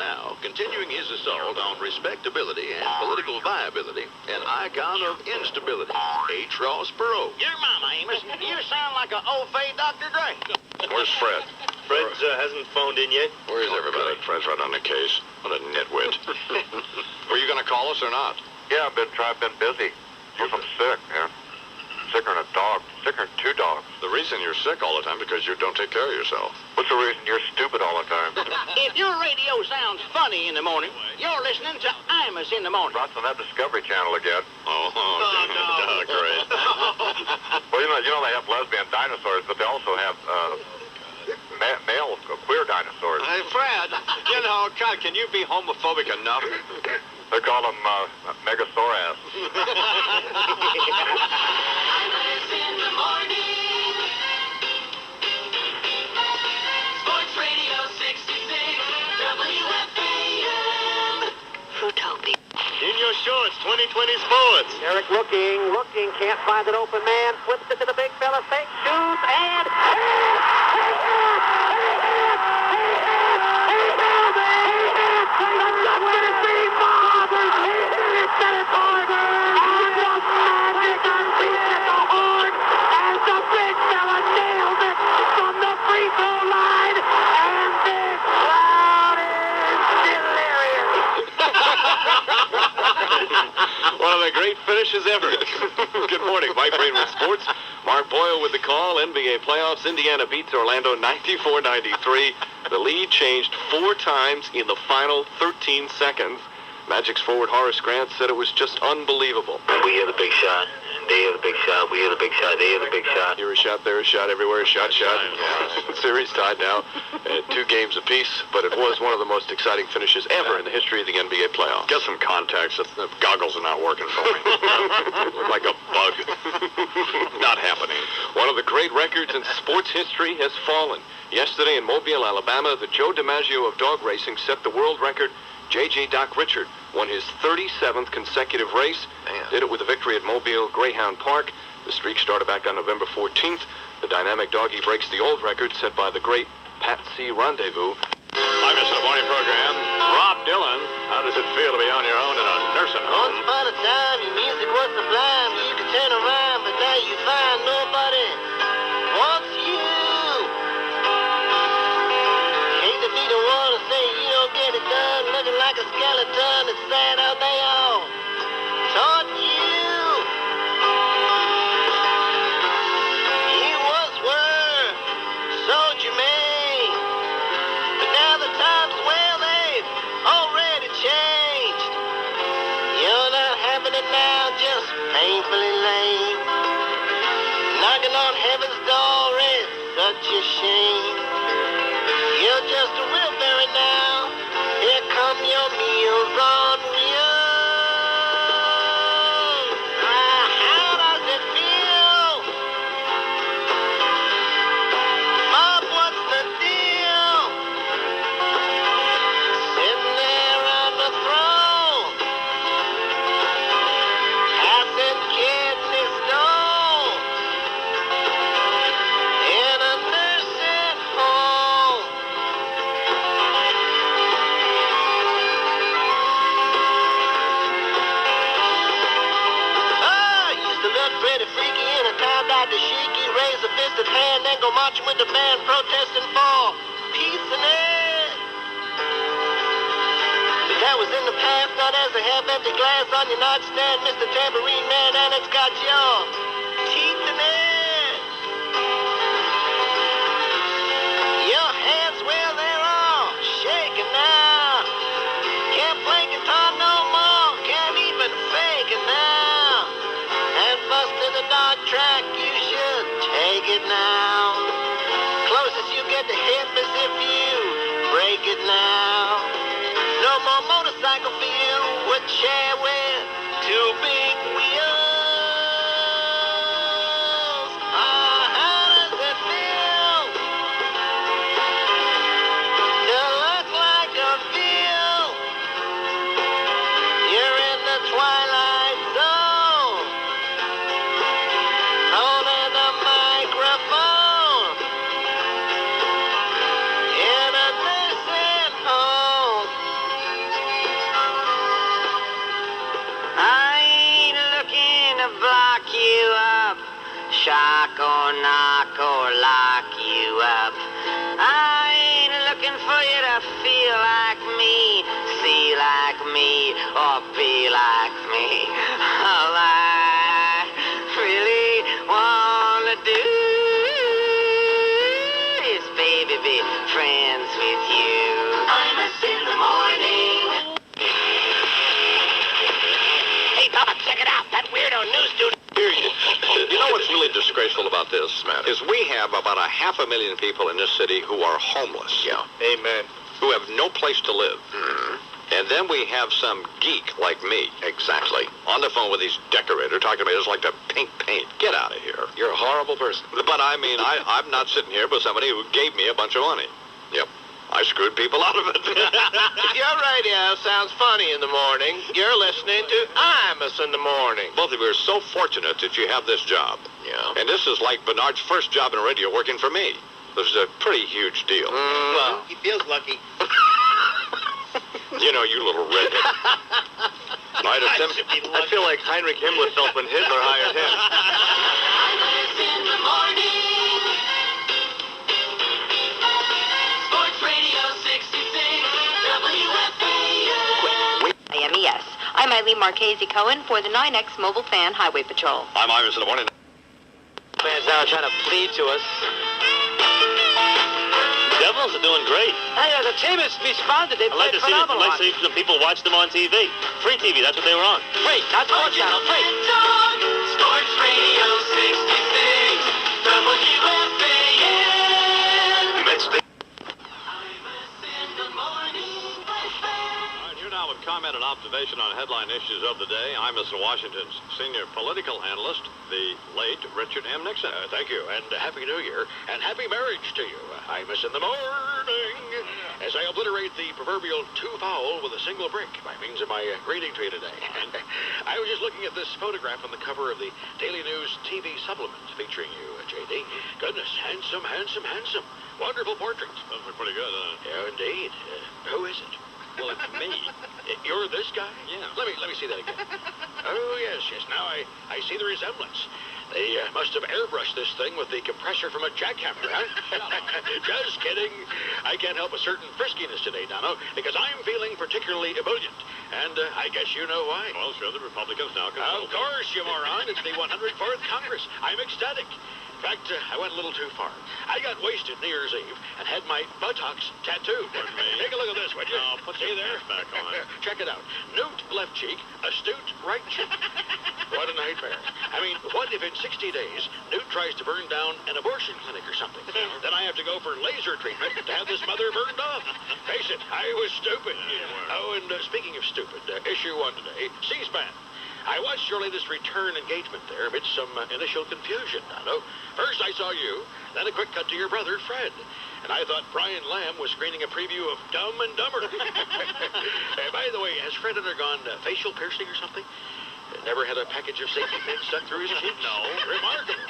Now, continuing his assault on respectability and political viability, an icon of instability, H. Ross Perot. Your mama, Amos. You sound like an old fade Dr. Dre. Where's Fred? Fred hasn't phoned in yet. Where is everybody? Fred's right on the case. What a nitwit. Were you going to call us or not? Yeah, I've been busy. I'm sick, man. Sicker than a dog. Sicker than two dogs. The reason you're sick all the time because you don't take care of yourself. What's the reason you're stupid all the time? If your radio sounds funny in the morning, you're listening to Imus in the morning. Rott's on that Discovery Channel again. Oh, no. Great. Well, you know they have lesbian dinosaurs, but they also have male queer dinosaurs. Hey, Fred, God, can you be homophobic enough? They call them Megasaurus. In the morning. Sports Radio 66, WFAN. Fruitopia. In your shorts, 2020 sports. Eric looking, can't find an open man, flips it to the big fella, fake shoots, and One of the great finishes ever. Good morning, Mike Brain with sports. Mark Boyle with the call. NBA playoffs. Indiana beats Orlando 94-93. The lead changed 4 times in the final 13 seconds. Magic's forward Horace Grant said it was just unbelievable. We hear the big shot. They hear the big shot. We hear the big shot. They hear the big shot. Here a shot, there a shot, everywhere a shot. Yeah. Series tied now at 2 games apiece, but it was one of the most exciting finishes ever in the history of the NBA playoffs. Get some contacts. The goggles are not working for me. Look like a bug. Not happening. One of the great records in sports history has fallen. Yesterday in Mobile, Alabama, the Joe DiMaggio of dog racing set the world record. J.J. Doc Richard won his 37th consecutive race. Did it with a victory at Mobile Greyhound Park. The streak started back on November 14th. The dynamic doggy breaks the old record set by the great Pat C. Rendezvous. I missed the morning program. Rob Dylan, how does it feel to be on your own in a nursing home? Once upon a time, your music was sublime. You could turn around, but now you find nobody wants you. Hate to be the one to say you don't get it done, looking like a skeleton. It's sad how they all taught you. You once were so germane, but now the times, well, they've already changed. You're not having it now, just painfully lame. Knocking on heaven's door is such a shame. You're just a wheelbarrow now. Here come your meals on wheels. How does it feel? Bob, what's the deal? Sitting there on the throne, passing kidney stone in a nursing home. Used to look pretty freaky in a tie-dye dashiki, raise a fisted hand, then go marching with the band, protesting for peace and air. But that was in the past, not as a half-empty glass on your nightstand, Mr. Tambourine Man, and it's got your teeth in it. Your hands, well, they're all shaking now. Can't play guitar no more, can't even fake it now. And bust to the dog track, you should take it now. Closest you get to hip is if you break it now. No more motorcycle for you, a chair with 2 big wheels. How does it feel to look like a veal? You're in the twilight zone, holding a microphone in a nursing home. be like me. All I really wanna do is, baby, be friends with you. Imus in the morning. Hey, Papa, check it out. That weirdo news dude. You know what's really disgraceful about this, Matt, is we have about 500,000 people in this city who are homeless. Yeah. Amen. Who have no place to live. And then we have some geek like me. Exactly. On the phone with these decorators talking to me just like to pink paint. Get out of here. You're a horrible person. But I mean, I'm not sitting here with somebody who gave me a bunch of money. Yep. I screwed people out of it. If your radio sounds funny in the morning, you're listening to Imus in the morning. Both of you are so fortunate that you have this job. Yeah. And this is like Bernard's first job in radio working for me. This is a pretty huge deal. Well, he feels lucky. You know, you little redhead. I feel like Heinrich Himmler felt when Hitler hired him. Imus in the morning. Sports Radio 66, WFAN. MES. I'm Eileen Marchese Cohen for the 9X Mobile Fan Highway Patrol. I'm Imus in the morning. Fans now trying to plead to us. Devils are doing great. Hey, the team has responded. They played phenomenal. I'd like to see some people watch them on TV. Free TV, that's what they were on. Free, not sports channel, free. Dog. Sports Radio 66, WFAN. That's the... Imus in the morning. All right, here now with comment and observation on headline issues of the day. I'm Mr. Washington's senior political analyst, the late Richard M. Nixon. Thank you, and Happy New Year, and Happy Marriage to you. Imus in the morning, as I obliterate the proverbial two-foul with a single brick by means of my greeting to you today. And I was just looking at this photograph on the cover of the Daily News TV supplement featuring you, J.D. Goodness, handsome, handsome, handsome. Wonderful portrait. Those are pretty good, huh? Yeah, indeed. Who is it? Well, it's me. You're this guy? Yeah. Let me see that again. Oh, yes. Now I see the resemblance. They must have airbrushed this thing with the compressor from a jackhammer, huh? Just kidding. I can't help a certain friskiness today, Dono, because I'm feeling particularly ebullient. And I guess you know why. Well, sure, the Republicans now Of course, you moron. It's the 104th Congress. I'm ecstatic. In fact, I went a little too far. I got wasted New Year's Eve and had my buttocks tattooed. Pardon me? Take a look at this, would you? No, put See your there? pants back on. Check it out. Newt left cheek, astute right cheek. What a nightmare. I mean, what if in 60 days Newt tries to burn down an abortion clinic or something? Then I have to go for laser treatment to have this mother burned off. Face it, I was stupid. Oh, and speaking of stupid, issue one today, C-SPAN. I watched your latest return engagement there amidst some initial confusion, Dono. First I saw you, then a quick cut to your brother, Fred. And I thought Brian Lamb was screening a preview of Dumb and Dumber. By the way, has Fred undergone facial piercing or something? Never had a package of safety pins stuck through his cheeks? No. Remarkable.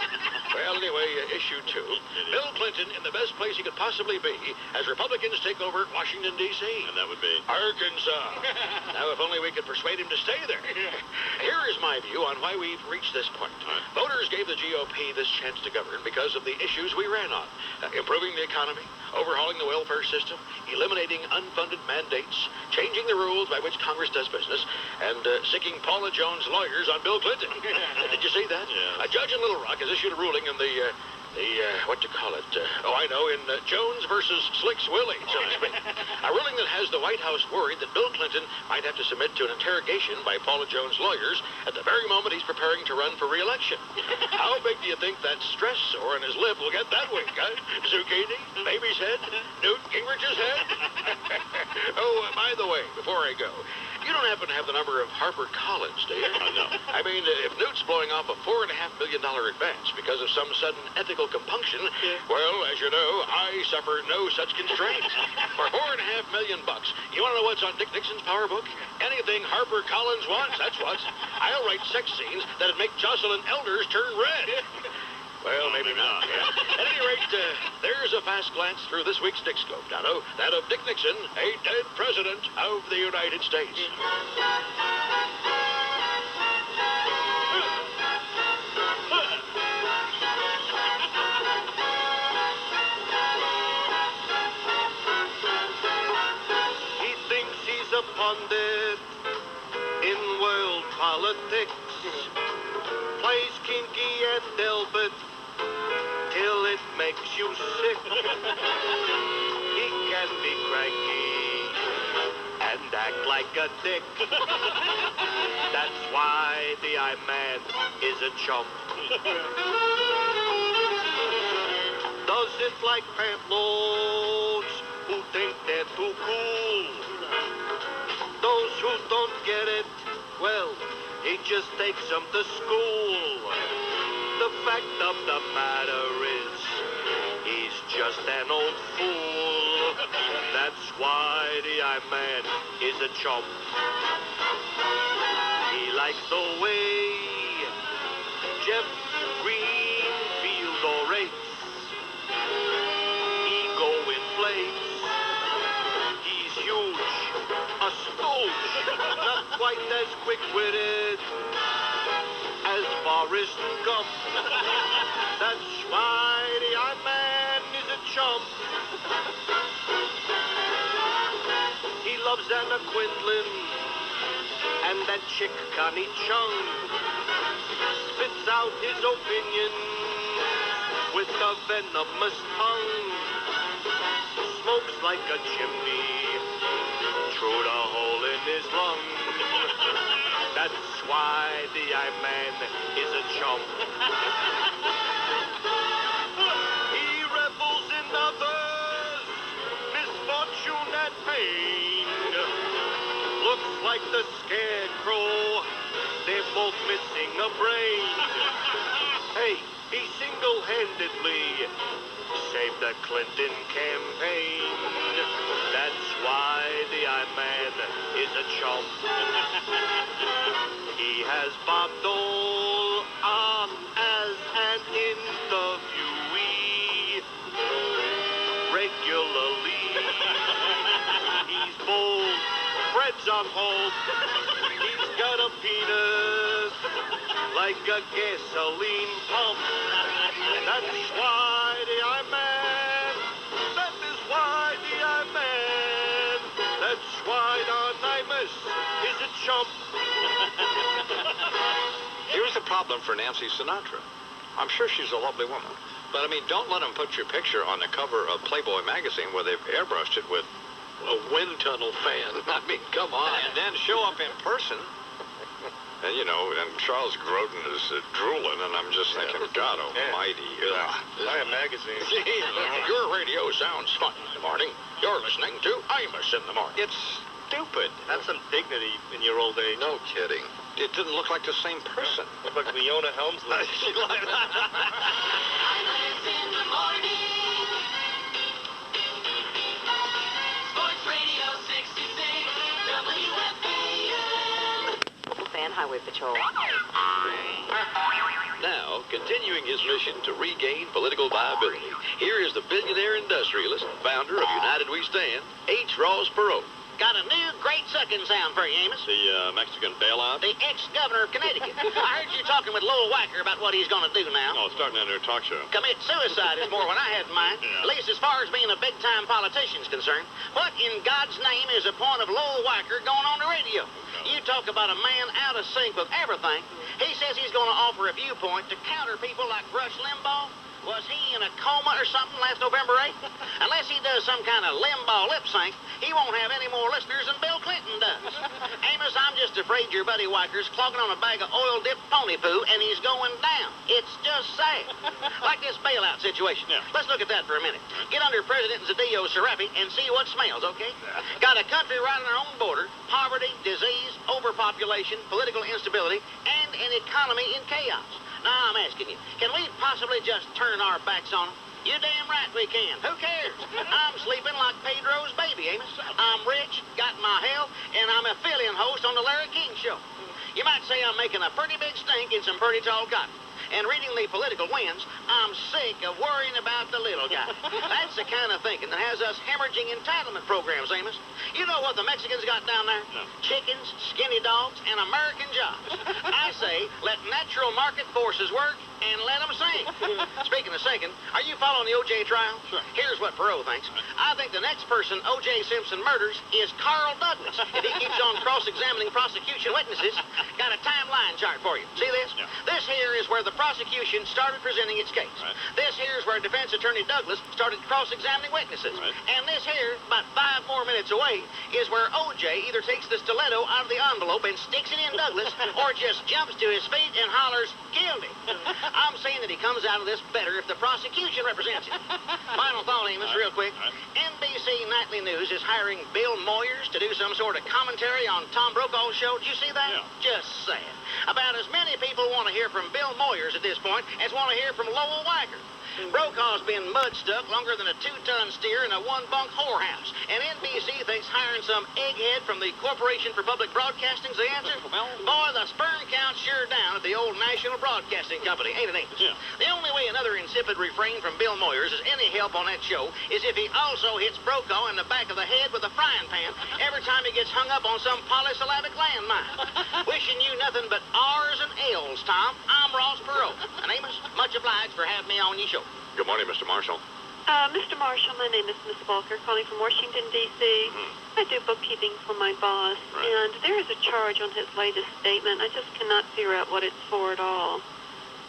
Well, anyway, issue two. Bill Clinton in the best place he could possibly be as Republicans take over Washington, D.C. And that would be? Arkansas. Now, if only we could persuade him to stay there. Here is my view on why we've reached this point. Voters gave the GOP this chance to govern because of the issues we ran on. Improving the economy, overhauling the welfare system, eliminating unfunded mandates, changing the rules by which Congress does business, and sicking Paula Jones lawyers on Bill Clinton. Did you see that? Yeah. A judge in Little Rock has issued a ruling in the what you call it? In Jones versus Slicks Willie, so to speak. A ruling that has the White House worried that Bill Clinton might have to submit to an interrogation by Paula Jones' lawyers at the very moment he's preparing to run for re-election. How big do you think that stress sore on his lip will get that week, huh? Zucchini? Baby's head? Newt Gingrich's head? Oh, by the way, before I go, you don't happen to have the number of Harper Collins, do you? No. I mean, if Newt's blowing off a $4.5 million advance because of some sudden ethical compunction, well, as you know, I suffer no such constraints. For $4.5 million, you want to know what's on Dick Nixon's power book? Anything Harper Collins wants, that's what. I'll write sex scenes that'd make Jocelyn Elders turn red. Well, maybe not. Yeah. At any rate, there's a fast glance through this week's Dick Scope, Dono. That of Dick Nixon, a dead president of the United States. He thinks he's a pundit. politics. Plays kinky and Delbert till it makes you sick. He can be cranky and act like a dick. That's why the I-Man is a chump. Does it like pantloads who think they're too cool. Those who don't get it, well, he just takes them to school. The fact of the matter is, he's just an old fool. That's why the I-Man is a chump. He likes the way Jeff Greenfield orates. Ego inflates. He's huge, a stooge, not quite as quick-witted as Forrest Gump. That's why the I-Man is a chump. He loves Anna Quinlan and that chick Connie Chung. Spits out his opinion with a venomous tongue. Smokes like a chimney through the hole in his lung. That's why the I-Man is a chump. He revels in others' misfortune and pain. Looks like the Scarecrow, they're both missing a brain. Hey, he single-handedly saved the Clinton campaign. That's why the I-Man is a chump. He has Bob Dole on as an interviewee regularly. He's bold, Fred's on hold. He's got a penis like a gasoline pump. That's why the I-Man. That is why the I-Man. That's why Don Imus is a chump. Here's the problem for Nancy Sinatra. I'm sure she's a lovely woman. But, I mean, don't let them put your picture on the cover of Playboy magazine where they've airbrushed it with a wind tunnel fan. I mean, come on. And then show up in person. And, you know, and Charles Grodin is drooling, and I'm just thinking, God almighty. Buy a magazine. Your radio sounds fun in the morning. You're listening to Imus in the morning. It's stupid. Have some dignity in your old age. No kidding. It didn't look like the same person. Look like Leona Helmsley. Imus in the morning. Sports Radio 66, WFAN. Fan Highway Patrol. Now, continuing his mission to regain political viability, here is the billionaire industrialist, founder of United We Stand, H. Ross Perot. Got a new great sucking sound for you, Amos. The Mexican bailout? The ex-governor of Connecticut. I heard you talking with Lowell Wacker about what he's going to do now. Oh, starting a new talk show. Commit suicide is more what I had in mind. Yeah. At least as far as being a big-time politician's concerned. What in God's name is the point of Lowell Wacker going on the radio? You talk about a man out of sync with everything. He says he's going to offer a viewpoint to counter people like Rush Limbaugh. Was he in a coma or something last November 8th? Unless he does some kind of Limbaugh lip sync, he won't have any more listeners than Bill Clinton does. Amos, I'm just afraid your buddy Wacker's clogging on a bag of oil-dipped pony poo, and he's going down. It's just sad. Like this bailout situation. Yeah. Let's look at that for a minute. Get under President Zadillo Sarapi and see what smells, okay? Got a country right on our own border, poverty, disease, overpopulation, political instability, and an economy in chaos. Now, I'm asking you, can we possibly just turn our backs on them? You damn right we can. Who cares? I'm sleeping like Pedro's baby, Amos. I'm rich, got my health, and I'm a fill-in host on the Larry King Show. You might say I'm making a pretty big stink in some pretty tall cotton. And reading the political winds, I'm sick of worrying about the little guy. That's the kind of thinking that has us hemorrhaging entitlement programs, Amos. You know what the Mexicans got down there? No. Chickens, skinny dogs, and American jobs. I say, let natural market forces work and let them sing. Speaking of sinking, are you following the O.J. trial? Sure. Here's what Perot thinks. I think the next person O.J. Simpson murders is Carl Douglas. If he keeps on cross-examining prosecution witnesses, got a timeline chart for you. See this? Yeah. This here is where the prosecution started presenting its case. Right. This here is where defense attorney Douglas started cross-examining witnesses. Right. And this here, about 5 more minutes away, is where O.J. either takes the stiletto out of the envelope and sticks it in Douglas, or just jumps to his feet and hollers, guilty. I'm saying that he comes out of this better if the prosecution represents him. Final thought, Amos, real quick. NBC Nightly News is hiring Bill Moyers to do some sort of commentary on Tom Brokaw's show. Did you see that? Yeah. Just sad. About as many people want to hear from Bill Moyers at this point as want to hear from Lowell Weicker. Brokaw's been mud-stuck longer than a 2-ton steer in a 1-bunk whorehouse. And NBC thinks hiring some egghead from the Corporation for Public Broadcasting's the answer. Well, Boy, the sperm count's sure down at the old National Broadcasting Company, ain't it, Amos? Yeah. The only way another insipid refrain from Bill Moyers is any help on that show is if he also hits Brokaw in the back of the head with a frying pan every time he gets hung up on some polysyllabic landmine. Wishing you nothing but R's and L's, Tom. I'm Ross Perot. And Amos, much obliged for having me on your show. Good morning, Mr. Marshall. Mr. Marshall, my name is Miss Walker, calling from Washington, D.C. I do bookkeeping for my boss, Right. and there is a charge on his latest statement. I just cannot figure out what it's for at all.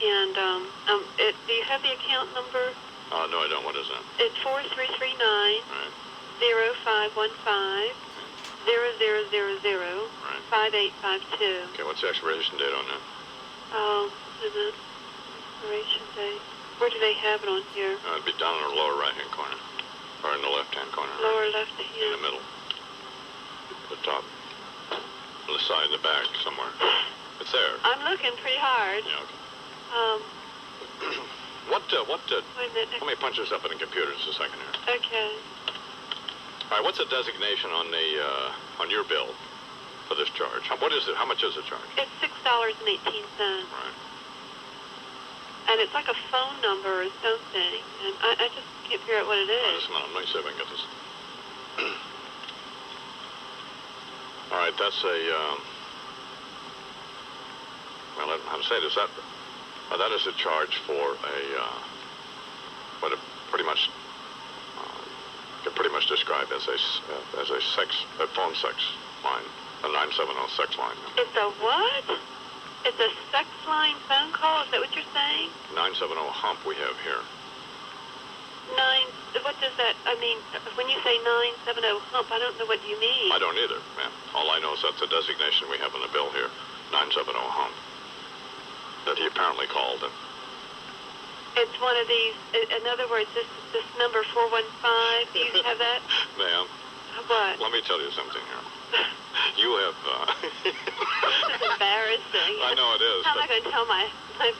And do you have the account number? No, I don't. What is that? It's 4339 Right. 0515 0000 Right. 5852. Okay, what's the expiration date on that? Is it expiration date? Where do they have it on here? It'd be down in the lower right-hand corner. Or in the left-hand corner. Lower left of In here. the middle. The top. On the side, the back, somewhere. It's there. I'm looking pretty hard. Yeah, okay. Wait a minute. Let me punch this up in the computer just a second here. Okay. All right, what's the designation on the, on your bill for this charge? What is it? How much is the charge? It's $6.18. Right. And it's like a phone number or something. And I just can't figure out what it All right, is. just a minute. Let me see if I can get this. All right, that's a, well, I don't know how to say this. That is a charge for a, what it pretty much, can pretty much describe as a phone sex line, a 970 sex line. It's a what? It's a sex line phone call? Is that what you're saying? 970 hump we have here. What does that, I mean, when you say 970 hump, I don't know what you mean. I don't either, ma'am. All I know is that's the designation we have on the bill here, 970 hump, that he apparently called. And It's one of these, in other words, this number 415, do you have that? ma'am, What? let me tell you something here. You have, This is embarrassing. I know it is, How am I but, going to tell my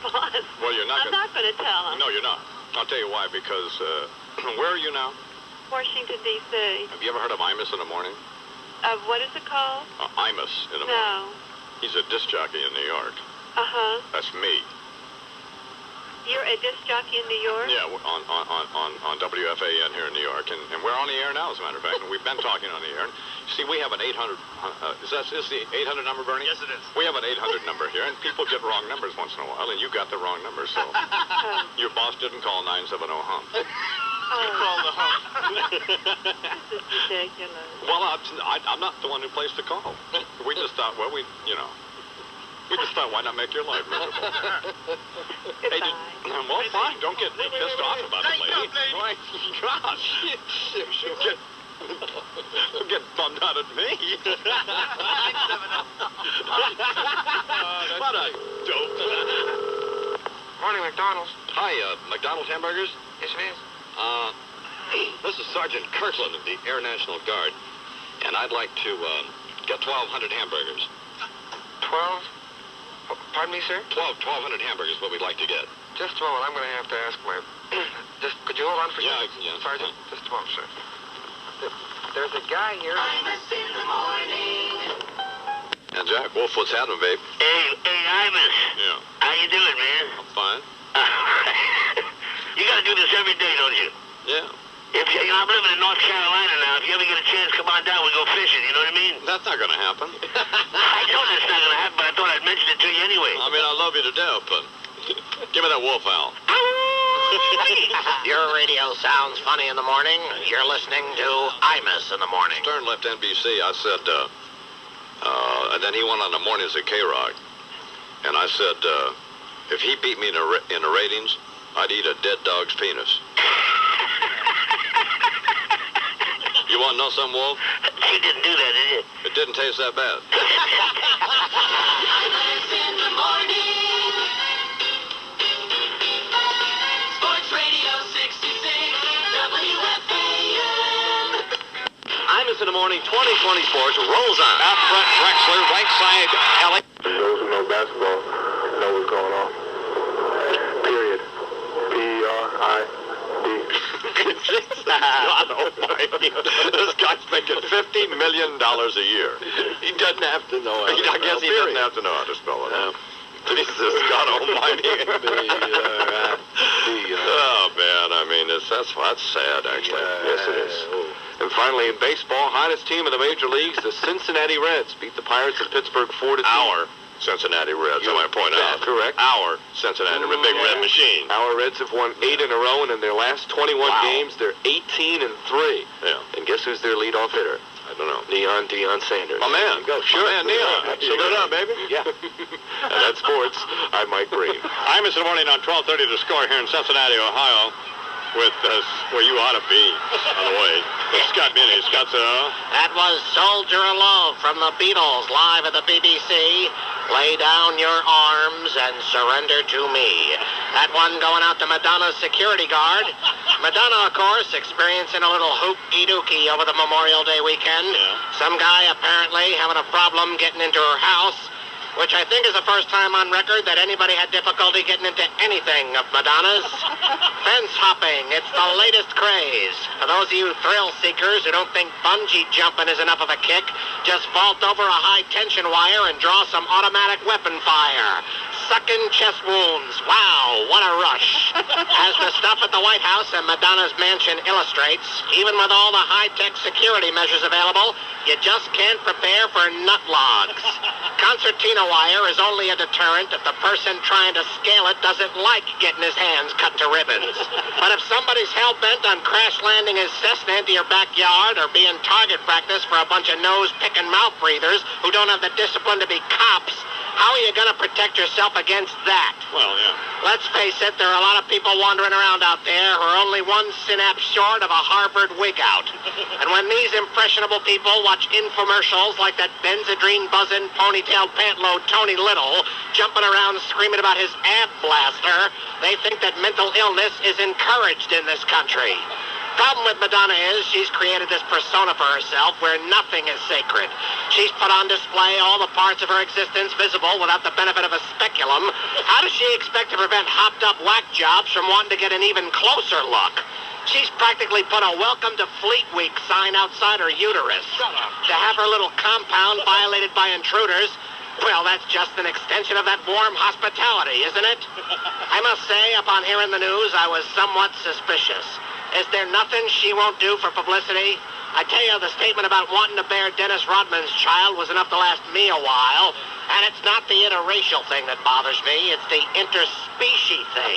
boss? well, you're not I'm not going to tell him. No, you're not. I'll tell you why, because, where are you now? Washington, D.C. Have you ever heard of Imus in the morning? What is it called? Imus in the morning. No. He's a disc jockey in New York. Uh-huh. That's me. You're a disc jockey in New York? Yeah, on WFAN here in New York, and we're on the air now, as a matter of fact, and we've been talking on the air. And see, we have an 800. Is the 800 number, Bernie? Yes, it is. We have an 800 number here, and people get wrong numbers once in a while, and you got the wrong number, so your boss didn't call 970 hump. Call the hump. This is ridiculous. Well, I'm not the one who placed the call. We just thought, well, we just thought, why not make your life miserable? Hey, Goodbye. well, fine. Don't get pissed off about it, lady. My gosh. You'll get bummed out at me. What a dope. Morning, McDonald's. Hi, McDonald's hamburgers? Yes, it is. This is Sergeant Kirkland of the Air National Guard, and I'd like to get 1,200 hamburgers. 12? Pardon me, sir? 1,200 hamburgers, what we'd like to get. Just a moment. I'm going to have to ask my... could you hold on for a Yeah, second? yeah. Sergeant, just a moment, sir. There's a guy here... Imus in the morning. And Jack, Wolf, what's happening, babe? Hey, Imus. Yeah, How you doing, man? I'm fine. You got to do this every day, don't you? Yeah, I'm living in North Carolina now. If you ever get a chance, come on down. We go fishing. You know what I mean? that's not going to happen. I know that's not going to happen, but I thought I'd mention it to you anyway. I mean, I love you to death, but give me that wolf owl. Ow! Your radio sounds funny in the morning. You're listening to Imus in the morning. Stern left NBC. I said, and then he went on the mornings at K-Rock. And I said, if he beat me in the ratings, I'd eat a dead dog's penis. You want to know something, Wolf? He didn't do that, did he? It didn't taste that bad. Imus in the morning. Sports Radio 66, WFAN. Imus in the morning, 2020 sports rolls on. Out front, Drexler, right side, Ellie. Those who know basketball know what's going on. Period. P-E-R-I-D. God almighty. This guy's making $50 million a year. He doesn't have to know how to I guess he doesn't have to know how to spell it. Jesus, God almighty. Oh, man, I mean, that's sad, actually. Yes, it is. And finally, in baseball, hottest team in the major leagues, the Cincinnati Reds beat the Pirates of Pittsburgh 4-2. Our Cincinnati Reds, I might point out. Correct. Our Cincinnati Reds, big red machine. Our Reds have won 8 in a row, and in their last 21 games, they're 18-3. Yeah. And guess who's their leadoff hitter? I don't know. Deion Sanders. My man. There you go. Sure. My man, Neon. Salute up, baby. Yeah. And that's sports. I'm Mike Green. Imus in the morning on 12:30 to score here in Cincinnati, Ohio, with where you ought to be, by the way. Scott Minnie. Scott, That was Soldier of Love from the Beatles live at the BBC. Lay down your arms and surrender to me. That one going out to Madonna's security guard. Madonna, of course, experiencing a little hoop-de-dookie over the Memorial Day weekend. Yeah. Some guy apparently having a problem getting into her house, which I think is the first time on record that anybody had difficulty getting into anything of Madonna's. Fence hopping, it's the latest craze. For those of you thrill seekers who don't think bungee jumping is enough of a kick, just vault over a high tension wire and draw some automatic weapon fire. Sucking chest wounds. Wow, what a rush. As the stuff at the White House and Madonna's mansion illustrates, even with all the high-tech security measures available, you just can't prepare for nut logs. Concertina wire is only a deterrent if the person trying to scale it doesn't like getting his hands cut to ribbons. But if somebody's hell-bent on crash landing his Cessna into your backyard or being target practice for a bunch of nose-picking mouth breathers who don't have the discipline to be cops, how are you going to protect yourself against that? well, yeah. Let's face it, there are a lot of people wandering around out there who are only one synapse short of a Harvard wig out. And when these impressionable people watch infomercials like that Benzedrine-buzzing, ponytail pant-load Tony Little jumping around screaming about his ab blaster, they think that mental illness is encouraged in this country. Problem with Madonna is she's created this persona for herself where nothing is sacred. She's put on display all the parts of her existence visible without the benefit of a speculum. How does she expect to prevent hopped-up whack jobs from wanting to get an even closer look? She's practically put a welcome to Fleet Week sign outside her uterus. To have her little compound violated by intruders, well, that's just an extension of that warm hospitality, isn't it? I must say, upon hearing the news, I was somewhat suspicious. Is there nothing she won't do for publicity? I tell you, the statement about wanting to bear Dennis Rodman's child was enough to last me a while. And it's not the interracial thing that bothers me. It's the interspecies thing.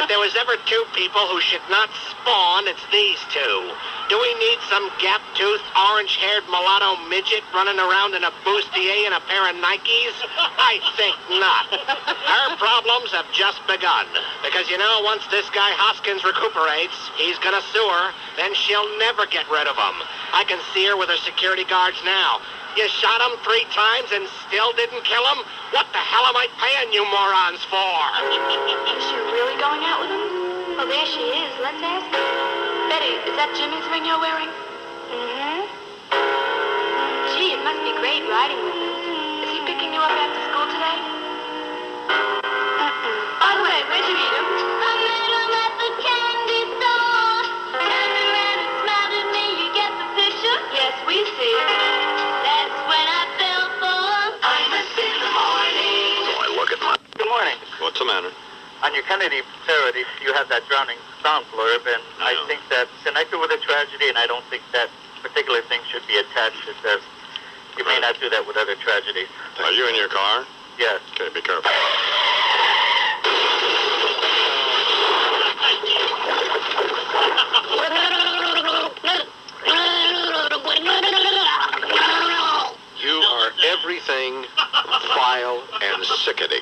If there was ever two people who should not spawn, it's these two. Do we need some gap-toothed, orange-haired mulatto midget running around in a bustier and a pair of Nikes? I think not. Her problems have just begun. Because, you know, once this guy Hoskins recuperates, he's gonna sue her, then she'll never get rid of him. I can see her with her security guards now. You shot him 3 times and still didn't kill him? What the hell am I paying you morons for? Is she really going out with him? Oh, there she is. Let's ask her. Betty, is that Jimmy's ring you're wearing? Mm-hmm. Gee, it must be great riding with him. Is he picking you up after school today? By the way, where'd you meet him? I met him at the candy store. Turned around and smiled at me. You get the picture? Yes, we see. That's when I fell for Imus in the morning. So I look at my... Good morning. What's the matter? On your Kennedy parody, you have that drowning sound blurb, and I think that's connected with a tragedy, and I don't think that particular thing should be attached. It says you may not do that with other tragedies. Are you in your car? Yes. Okay, be careful. vile and sickening.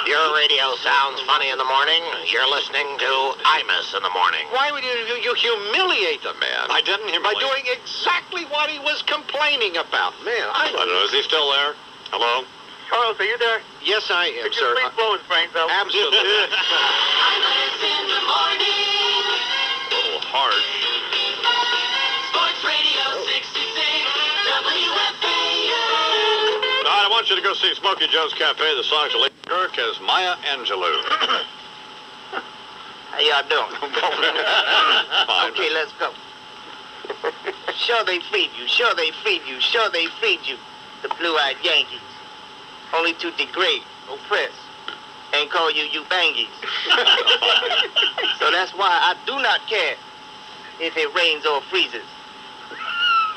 Your radio sounds funny in the morning. You're listening to Imus in the morning. Why would you humiliate the man? I didn't By humiliate. doing exactly what he was complaining about. Man, I don't know. Is he still there? Hello? Charles, are you there? Yes, I am, Could you sir. please blow his brains out? Absolutely. Imus in the morning. A little harsh. Sports Radio 66. WFAN. All right, I want you to go see Smokey Joe's Cafe. The song's a lady Kirk as Maya Angelou. How y'all doing? Fine. Okay, let's go. Sure they feed you, sure they feed you, sure they feed you. The blue-eyed Yankees. Only to degrade, oppress, and call you bangies. So that's why I do not care if it rains or freezes.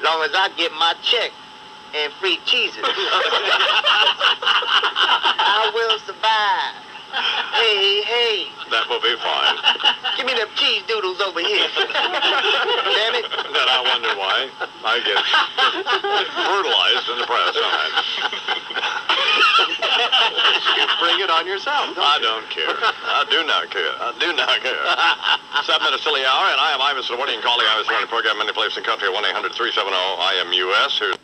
Long as I get my check and free cheeses. I will survive. Hey, hey. That will be fine. Give me them cheese doodles over here. Damn it. Then I wonder why I get brutalized in the press. All right. You bring it on yourself. I don't care. I do not care. I do not care. 7 minutes till the hour, and I am Imus. What are you calling Imus running program many places in the country? 1-800-370-IMUS. Here's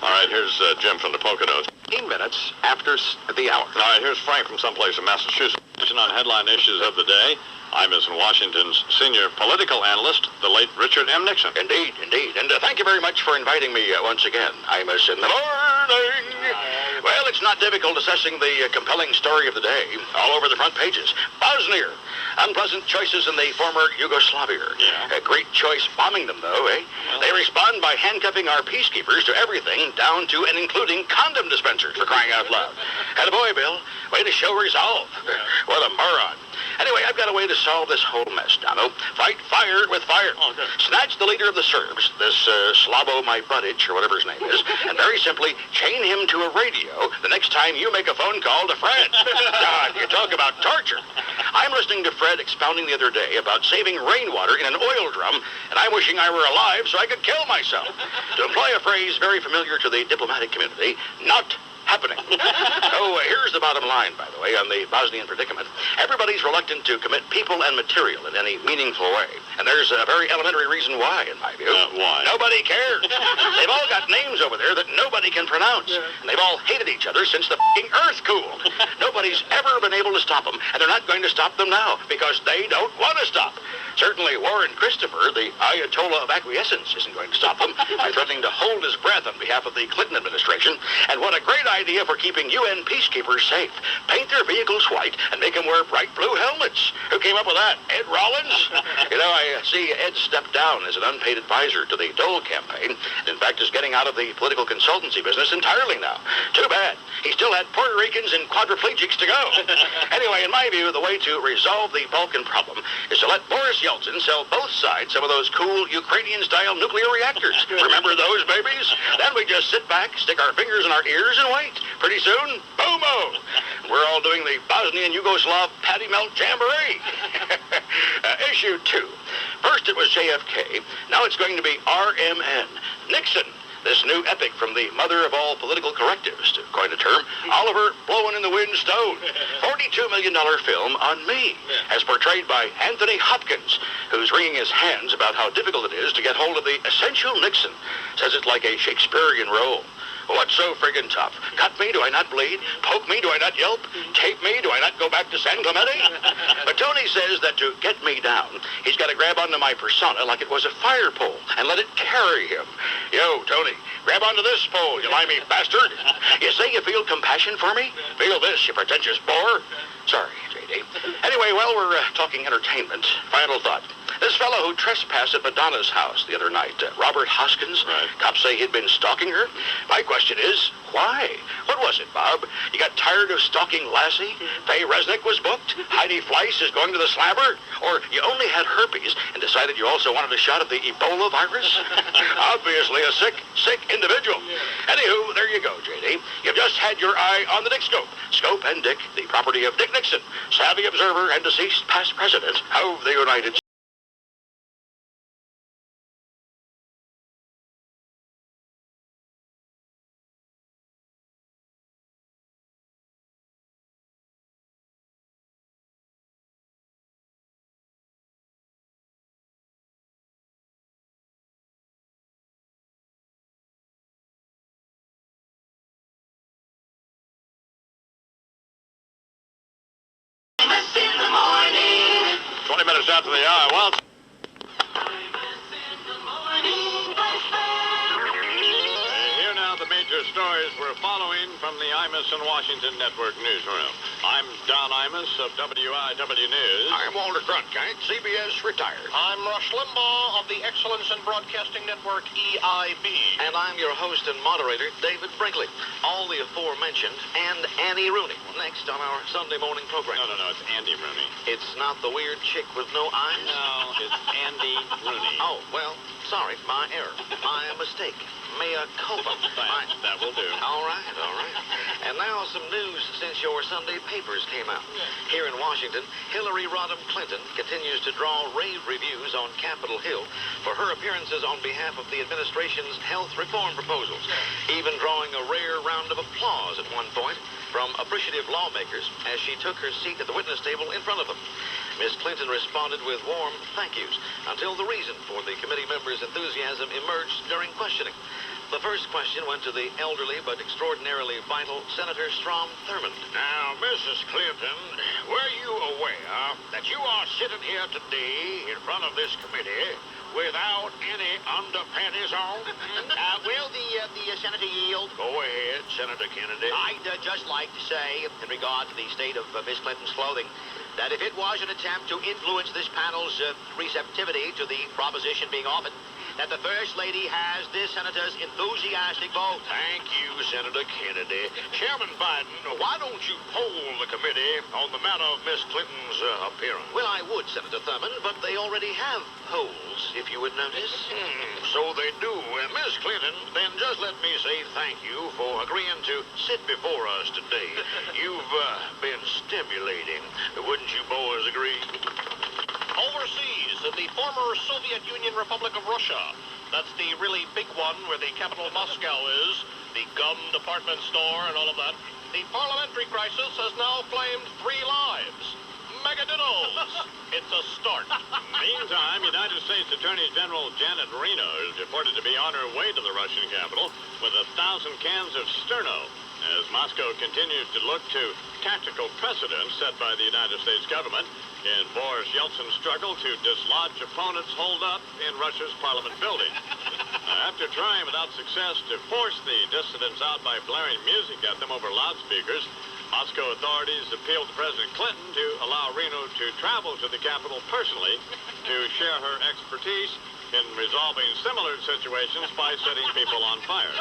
all right, here's Jim from the Poconos. 15 minutes after the hour. All right, here's Frank from someplace in Massachusetts. On headline issues of the day, Imus in Washington's senior political analyst, the late Richard M. Nixon. Indeed, indeed. And thank you very much for inviting me once again. Imus in the morning. Well, it's not difficult assessing the compelling story of the day. All over the front pages. Bosnia. Unpleasant choices in the former Yugoslavia. Yeah. A great choice bombing them, though, eh? They respond by handcuffing our peacekeepers to everything, down to and including condom dispensers, for crying out loud. Attaboy, Bill. Way to show resolve. What a moron. Anyway, I've got a way to solve this whole mess, Dono. Fight fire with fire. Oh, good. Snatch the leader of the Serbs, this Slavo my Budic, or whatever his name is, and very simply chain him to a radio the next time you make a phone call to Fred. God, you talk about torture. I'm listening to Fred expounding the other day about saving rainwater in an oil drum, and I'm wishing I were alive so I could kill myself. To employ a phrase very familiar to the diplomatic community, not happening. Here's the bottom line, by the way, on the Bosnian predicament. Everybody's reluctant to commit people and material in any meaningful way. And there's a very elementary reason why, in my view. Why? Nobody cares. They've all got names over there that nobody can pronounce. And they've all hated each other since the f***ing earth cooled. Nobody's ever been able to stop them, and they're not going to stop them now, because they don't want to stop. Certainly Warren Christopher, the Ayatollah of acquiescence, isn't going to stop them by threatening to hold his breath on behalf of the Clinton administration. And what a great idea for keeping UN peacekeepers safe. Paint their vehicles white and make them wear bright blue helmets. Who came up with that? Ed Rollins? You know, I see Ed stepped down as an unpaid advisor to the Dole campaign, and in fact is getting out of the political consultancy business entirely now. Too bad. He still had Puerto Ricans and quadriplegics to go. Anyway, in my view, the way to resolve the Balkan problem is to let Boris Yeltsin sell both sides some of those cool Ukrainian-style nuclear reactors. Remember those babies? Then we just sit back, stick our fingers in our ears, and wait. Pretty soon, boom-o! We're all doing the Bosnian Yugoslav patty melt jamboree. Issue 2. First it was JFK. Now it's going to be RMN. Nixon. This new epic from the mother of all political correctives, to coin a term, Oliver Blowin' in the Wind Stone. $42 million film on me, as portrayed by Anthony Hopkins, who's wringing his hands about how difficult it is to get hold of the essential Nixon. Says it's like a Shakespearean role. What's so friggin' tough? Cut me, do I not bleed? Poke me, do I not yelp? Tape me, do I not go back to San Clemente? But Tony says that to get me down, he's got to grab onto my persona like it was a fire pole and let it carry him. Yo, Tony, grab onto this pole, you limey bastard. You say you feel compassion for me? Feel this, you pretentious bore. Sorry, J.D. Anyway, while we're talking entertainment, final thought. This fellow who trespassed at Madonna's house the other night, Robert Hoskins, cops say he'd been stalking her. My question is, why? What was it, Bob? You got tired of stalking Lassie? Faye Resnick was booked? Heidi Fleiss is going to the slabber? Or you only had herpes and decided you also wanted a shot of the Ebola virus? Obviously a sick individual. Anywho, there you go, J.D. You've just had your eye on the Dick Scope. Scope and Dick, the property of Dick Nixon, savvy observer and deceased past president of the United States. They are. Well, Here now the major stories we're following from the Imus and Washington Network newsroom. I'm Don Imus of WIW News. I'm Walter Cronkite, CBS retired. I'm Rush Limbaugh of the Excellence in Broadcasting Network, EIB. And I'm your host and moderator, David Brinkley. All the aforementioned and Annie Rooney next on our Sunday morning program. No, it's Andy Rooney. It's not the weird chick with no eyes? No, it's Andy Rooney. Oh, well, sorry, my error. My mistake. Mea culpa. That will do. All right. And now some news since your Sunday papers came out. Here in Washington, Hillary Rodham Clinton continues to draw rave reviews on Capitol Hill for her appearances on behalf of the administration's health reform proposals, even drawing a rare round of applause at one point from appreciative lawmakers as she took her seat at the witness table in front of them. Ms. Clinton responded with warm thank yous until the reason for the committee members' enthusiasm emerged during questioning. The first question went to the elderly but extraordinarily vital Senator Strom Thurmond. Now, Mrs. Clinton, were you aware that you are sitting here today in front of this committee without any underpanties on? Will the Senator yield? Go ahead, Senator Kennedy. I'd just like to say, in regard to the state of Miss Clinton's clothing, that if it was an attempt to influence this panel's receptivity to the proposition being offered, that the First Lady has this Senator's enthusiastic vote. Thank you, Senator Kennedy. Chairman Biden, why don't you poll the committee on the matter of Miss Clinton's appearance? Well, I would, Senator Thurmond, but they already have polls, if you would notice. So they do. And Miss Clinton, then just let me say thank you for agreeing to sit before us today. You've been stimulating. Wouldn't you boys agree? Overseas, in the former Soviet Union Republic of Russia. That's the really big one where the capital Moscow is, the gum department store and all of that. The parliamentary crisis has now claimed 3 lives. Megadiddles. It's a start. Meantime, United States Attorney General Janet Reno is reported to be on her way to the Russian capital with 1,000 cans of Sterno as Moscow continues to look to tactical precedents set by the United States government in Boris Yeltsin's struggle to dislodge opponents holed up in Russia's parliament building. After trying without success to force the dissidents out by blaring music at them over loudspeakers, Moscow authorities appealed to President Clinton to allow Reno to travel to the capital personally to share her expertise in resolving similar situations by setting people on fire.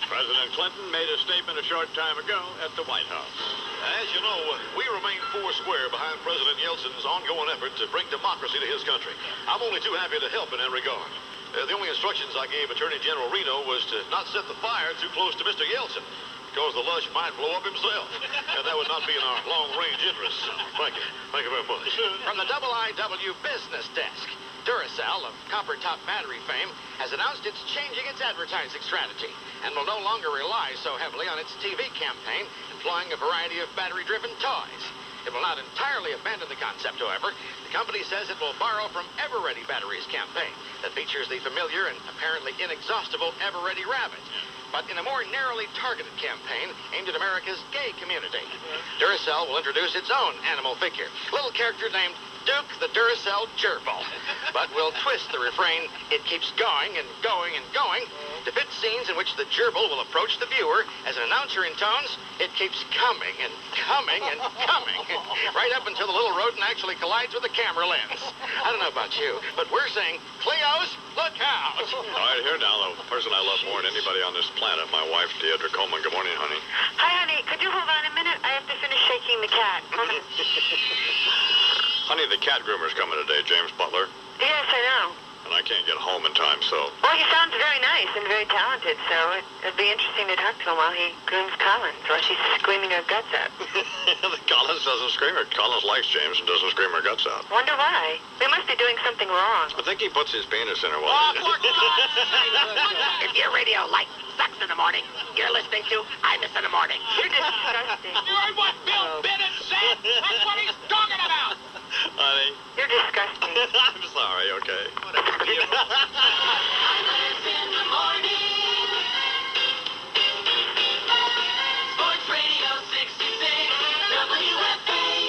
President Clinton made a statement a short time ago at the White House. As you know, we remain foursquare behind President Yeltsin's ongoing effort to bring democracy to his country. I'm only too happy to help in that regard. The only instructions I gave Attorney General Reno was to not set the fire too close to Mr. Yeltsin, because the lush might blow up himself, and that would not be in our long-range interests. Thank you. Thank you very much. From the IIW Business Desk, Duracell, of copper-top battery fame, has announced it's changing its advertising strategy and will no longer rely so heavily on its TV campaign, employing a variety of battery-driven toys. It will not entirely abandon the concept, however. The company says it will borrow from Ever-Ready Batteries campaign that features the familiar and apparently inexhaustible Ever-Ready Rabbit, but in a more narrowly targeted campaign aimed at America's gay community. Duracell will introduce its own animal figure, a little character named Duke the Duracell Gerbil, but will twist the refrain, "It keeps going and going and going," to fit scenes in which the gerbil will approach the viewer as an announcer intones, "It keeps coming and coming and coming," right up until the little rodent actually collides with the camera lens. I don't know about you, but we're saying, Cleos, look out! All right, here now, the person I love more than anybody on this planet, my wife, Deidre Coleman. Good morning, honey. Hi, honey. Could you hold on a minute? I have to finish shaking the cat. Honey, the cat groomer's coming today, James Butler, Yes, I know. and I can't get home in time, so... Well, he sounds very nice and very talented, so it'd be interesting to talk to him while he grooms Collins, while she's screaming her guts out. Collins doesn't scream her. Collins likes James and doesn't scream her guts out. Wonder why? They must be doing something wrong. I think he puts his penis in her while Oh, he... for God's sake! If your radio light sucks in the morning, you're listening to Imus in the Morning. You're disgusting. You heard what Bill Bennett said? That's what he's talking about! Honey, You're disgusting. I'm sorry, okay. Sports Radio 66, WFAN.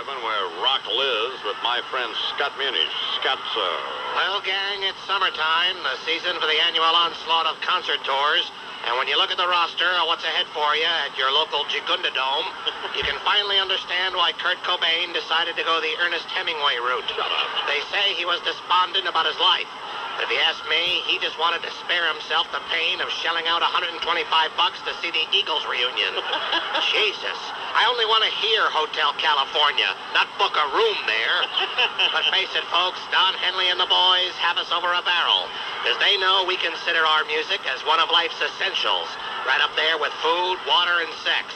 where Rock lives with my friend Scott Muniz. Scott's, Well, gang, it's summertime, the season for the annual onslaught of concert tours. And when you look at the roster of what's ahead for you at your local Gigunda Dome, you can finally understand why Kurt Cobain decided to go the Ernest Hemingway route. They say he was despondent about his life. But if you ask me, he just wanted to spare himself the pain of shelling out $125 to see the Eagles reunion. Jesus, I only want to hear Hotel California, not book a room there. But face it, folks, Don Henley and the boys have us over a barrel, because they know we consider our music as one of life's essentials, right up there with food, water, and sex.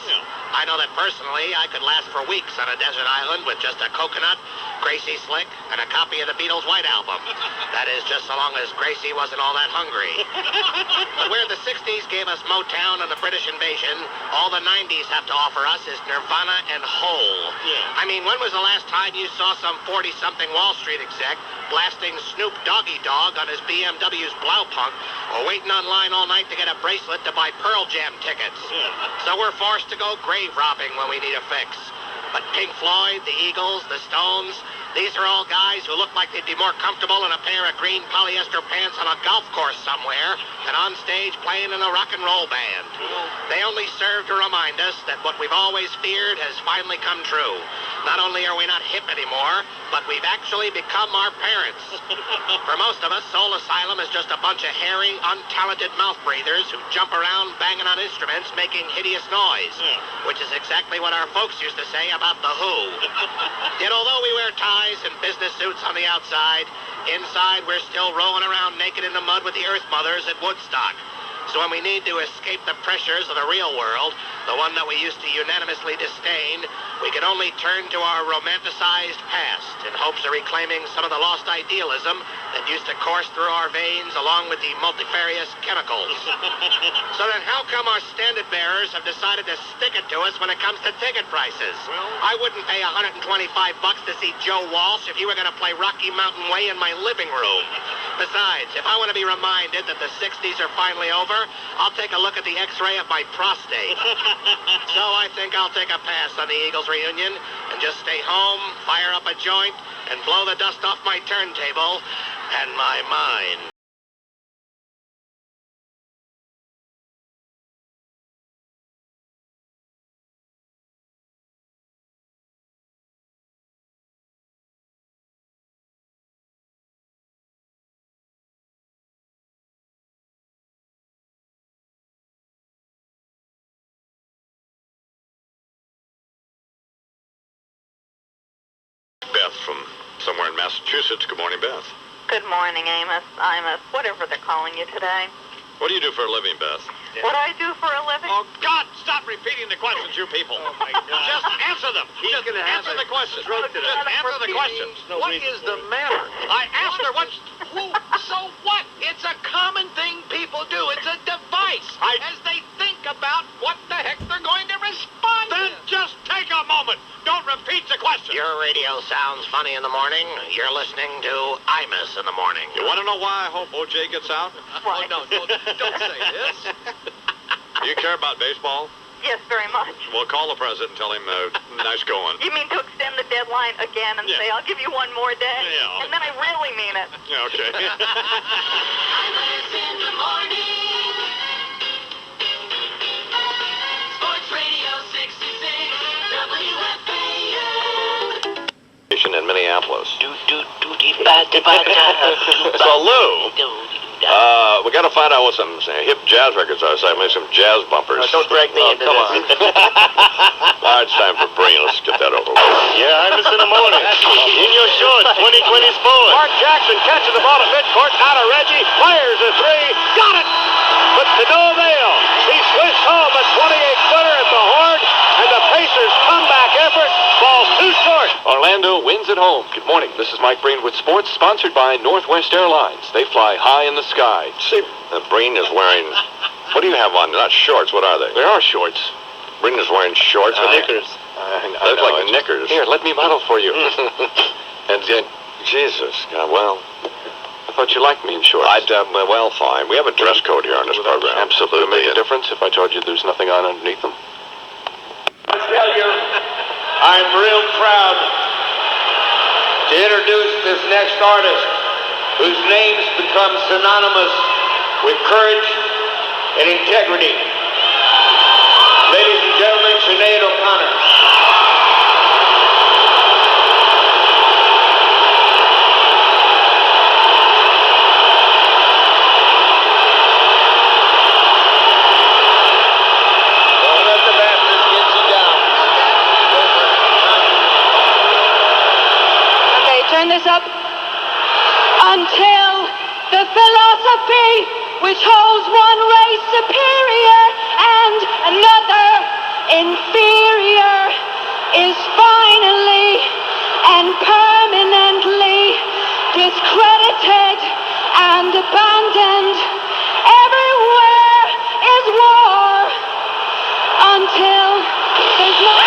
I know that personally, I could last for weeks on a desert island with just a coconut, Gracie Slick, and a copy of the Beatles' White Album. That is, just so long as Gracie wasn't all that hungry. But where the 60s gave us Motown and the British invasion, all the 90s have to offer us is Nirvana and Hole. I mean, when was the last time you saw some 40-something Wall Street exec blasting Snoop Doggy Dogg on his BMW's Blaupunk, or waiting online all night to get a bracelet to buy Pearl Jam tickets? So we're forced to go grave robbing when we need a fix. But Pink Floyd, the Eagles, the Stones, these are all guys who look like they'd be more comfortable in a pair of green polyester pants on a golf course somewhere than on stage playing in a rock and roll band. They only serve to remind us that what we've always feared has finally come true. Not only are we not hip anymore, but we've actually become our parents. For most of us, Soul Asylum is just a bunch of hairy, untalented mouth breathers who jump around banging on instruments making hideous noise, which is exactly what our folks used to say about The Who. Yet although we wear ties and business suits on the outside, inside we're still rolling around naked in the mud with the Earth Mothers at Woodstock. So when we need to escape the pressures of the real world, the one that we used to unanimously disdain, we can only turn to our romanticized past in hopes of reclaiming some of the lost idealism that used to course through our veins along with the multifarious chemicals. So then how come our standard bearers have decided to stick it to us when it comes to ticket prices? I wouldn't pay $125 to see Joe Walsh if he were going to play Rocky Mountain Way in my living room. Besides, if I want to be reminded that the 60s are finally over, I'll take a look at the x-ray of my prostate. So I think I'll take a pass on the Eagles reunion and just stay home, fire up a joint, and blow the dust off my turntable and my mind. Beth from somewhere in Massachusetts. Good morning, Beth. Good morning, Amos, whatever they're calling you today. What do you do for a living, Beth? What I do for a living? Oh, God, stop repeating the questions, you people. Oh, my God. Just answer them. Just answer the questions. Just answer the questions. What is the matter? I asked her what's... So what? It's a common thing people do. It's a device. As they think about what the heck they're going to respond to. Then just take a moment. Don't repeat the question. Your radio sounds funny in the morning. You're listening to Imus in the morning. You want to know why I hope O.J. gets out? Why? Oh, no, don't say this. Do you care about baseball? Yes, very much. Well, call the president and tell him, nice going. You mean to extend the deadline again and say, I'll give you one more day? Yeah. And then I really mean it. Yeah, okay. Imus in the morning. Sports Radio 66, WFAN. In Minneapolis. Do, So, Lou, we got to find out what some hip jazz records are. So I made some jazz bumpers. Don't drag me into come this. on. All right, it's time for Breen. Let's get that over with. Yeah, I'm in the morning. In your shorts, 2020 sports. Mark Jackson catches the ball at midcourt. Out of Reggie. Fires a three. Got it! But to no avail. He swished home a 28-footer at the horn. And the Pacers' comeback effort falls too short. Orlando wins at home. Good morning. This is Mike Breen with sports, sponsored by Northwest Airlines. They fly high in the sky. See, Breen is wearing... What do you have on? Not shorts. What are they? They are shorts. Breen is wearing shorts. Knickers. They look like knickers. Here, let me model for you. And Jesus, God, well... I thought you liked me in shorts. Well, fine. We have a dress code here on this program. Absolutely. Would it make a difference if I told you there's nothing on underneath them? Let's tell you, I'm real proud to introduce this next artist whose name's become synonymous with courage and integrity. Ladies and gentlemen, Sinead O'Connor. Turn this up until the philosophy which holds one race superior and another inferior is finally and permanently discredited and abandoned. Everywhere is war until there's no...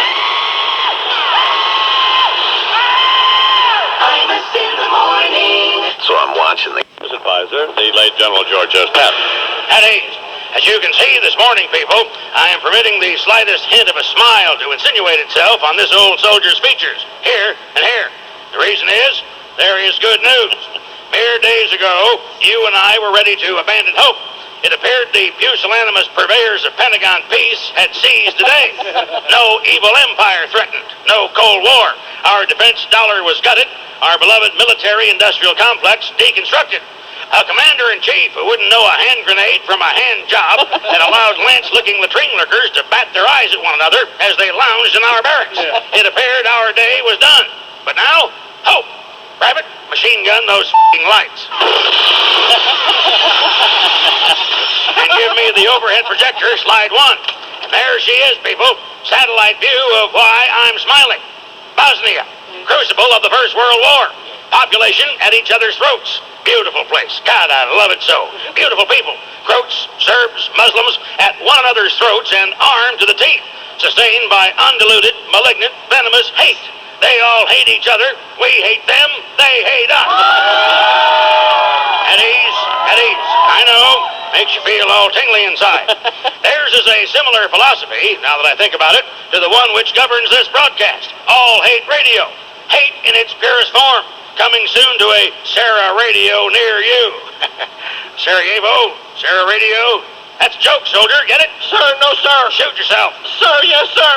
in the morning. So I'm watching the Advisor, the late General George S. Patton. At ease. As you can see this morning, people, I am permitting the slightest hint of a smile to insinuate itself on this old soldier's features, here and here. The reason is, there is good news. Mere days ago, you and I were ready to abandon hope. It appeared the pusillanimous purveyors of Pentagon peace had seized the day. No evil empire threatened. No Cold War. Our defense dollar was gutted. Our beloved military-industrial complex deconstructed. A commander-in-chief who wouldn't know a hand grenade from a hand job had allowed Lance-looking latrine lurkers to bat their eyes at one another as they lounged in our barracks. It appeared our day was done. But now, hope. Rabbit, machine gun those f***ing lights. And give me the overhead projector, slide 1. And there she is, people. Satellite view of why I'm smiling. Bosnia, crucible of the First World War. Population at each other's throats. Beautiful place. God, I love it so. Beautiful people. Croats, Serbs, Muslims at one another's throats and armed to the teeth. Sustained by undiluted, malignant, venomous hate. They all hate each other. We hate them. They hate us. At ease, at ease. I know. Makes you feel all tingly inside. Theirs is a similar philosophy, now that I think about it, to the one which governs this broadcast. All hate radio. Hate in its purest form. Coming soon to a Sarah Radio near you. Sarajevo, Sarah Radio. That's a joke, soldier. Get it? Sir, no, sir. Shoot yourself. Sir, yes, sir.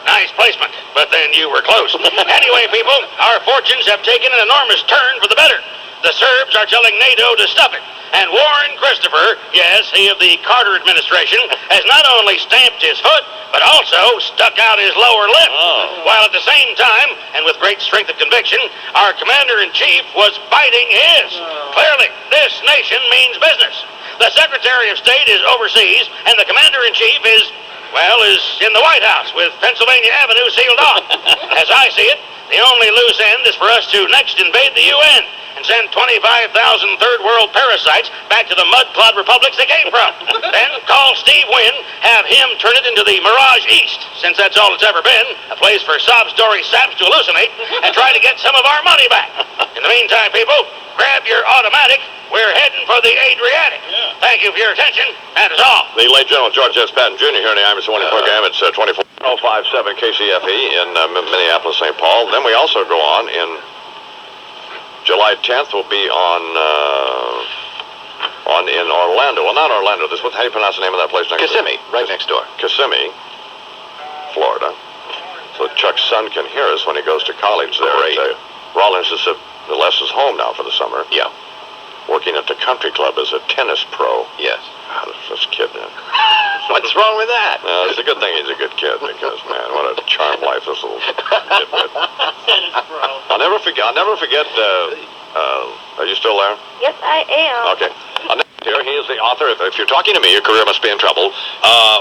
Nice placement, but then you were close. Anyway, people, our fortunes have taken an enormous turn for the better. The Serbs are telling NATO to stuff it. And Warren Christopher, yes, he of the Carter administration, has not only stamped his foot, but also stuck out his lower lip. While at the same time, and with great strength of conviction, our commander-in-chief was biting his. Clearly, this nation means business. The Secretary of State is overseas, and the commander-in-chief is in the White House with Pennsylvania Avenue sealed off. As I see it, the only loose end is for us to next invade the UN and send 25,000 third world parasites back to the mud-clod republics they came from. Then call Steve Wynn, have him turn it into the Mirage East, since that's all it's ever been, a place for sob story saps to hallucinate, and try to get some of our money back. In the meantime, people, grab your automatic. We're heading for the Adriatic. Thank you for your attention. That is all. The late General George S. Patton Jr. here in the Imus Morning program. It's 24057 KCFE in Minneapolis, St. Paul. Then we also go on in July 10th. We'll be in Orlando. Well, not Orlando. How do you pronounce the name of that place next door? Kissimmee, right next door. Kissimmee, Florida. So Chuck's son can hear us when he goes to college there. Great. Rollins is Les is home now for the summer. Yeah. Working at the country club as a tennis pro. Yes. This kid, man. What's wrong with that? It's a good thing he's a good kid because, man, what a charmed life this little nitwit. Tennis pro. I'll never forget. Are you still there? Yes, I am. Okay. Here, he is the author. If you're talking to me, your career must be in trouble.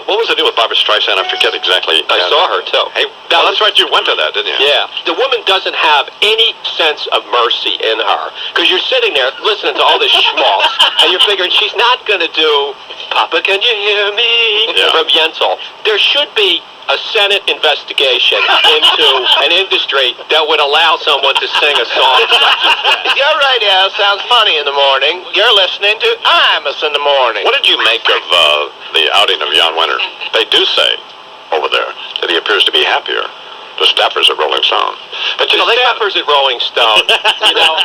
What was the deal with Barbara Streisand? I forget exactly. I saw her, too. Hey, now, that's right. You went to that, didn't you? Yeah. The woman doesn't have any sense of mercy in her. Because you're sitting there listening to all this schmaltz, and you're figuring she's not going to do Papa, Can You Hear Me? From Yentl. There should be a Senate investigation into an industry that would allow someone to sing a song such as that. Your radio sounds funny in the morning. You're listening to Imus in the morning. What did you make of the outing of Jan Wenner? They do say over there, that he appears to be happier. The staffers at Rolling Stone. But the staffers at Rolling Stone,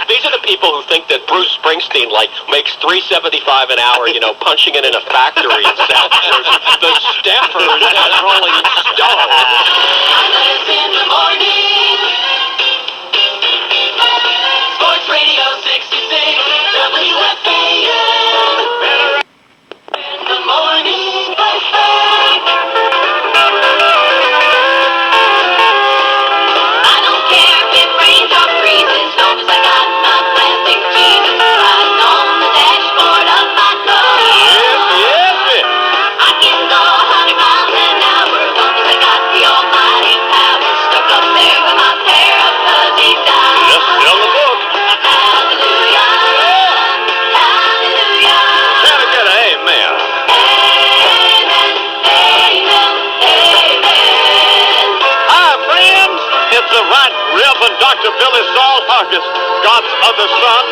these are the people who think that Bruce Springsteen, makes $3.75 an hour, punching it in a factory in South Jersey. The staffers at Rolling Stone. In the morning. Sports Radio 66, WFAN. In the morning, I don't care if it rains or freezes, long as I got my plastic Jesus riding on the dashboard of my car. Yes. I can go 100 miles an hour, long as I got the almighty power stuck up there with my pair of fuzzy dimes. Just sell the book. Hallelujah. Hallelujah. Can I get an amen? Amen. Amen. Amen. Hi, friends. It's the Right Reverend Dr. Billy Saul Hargis, God's other son,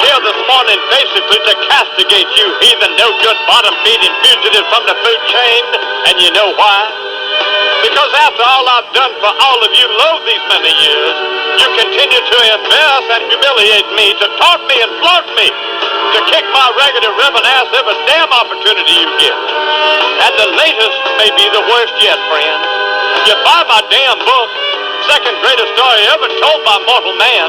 here this morning basically to castigate you heathen, no-good, bottom-feeding fugitive from the food chain. And you know why? Because after all I've done for all of you low these many years, you continue to embarrass and humiliate me, to taunt me and flaunt me, to kick my regular reverend ass every damn opportunity you get. And the latest may be the worst yet, friends. You buy my damn book, second greatest story ever told by mortal man,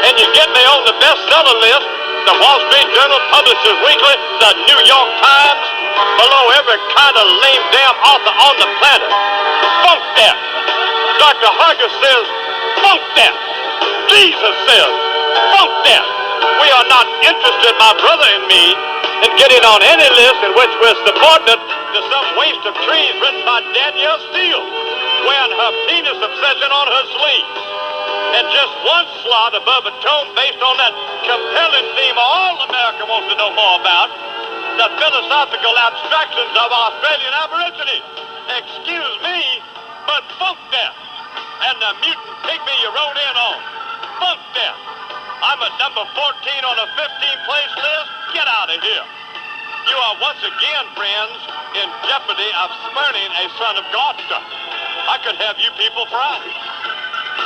and you get me on the bestseller list, the Wall Street Journal, Publishers Weekly, the New York Times, below every kind of lame damn author on the planet. Funk that. Dr. Hargis says, funk that. Jesus says, funk that. We are not interested, my brother and me, in getting on any list in which we're subordinate to some waste of trees written by Danielle Steele, wearing her penis obsession on her sleeve. And just one slot above a tome based on that compelling theme all America wants to know more about, the philosophical abstractions of Australian Aborigines. Excuse me, but funk that. And the mutant pygmy you rode in on. Funk that. I'm at number 14 on a 15-place list. Get out of here. You are once again, friends, in jeopardy of spurning a son of Godster. I could have you people fried.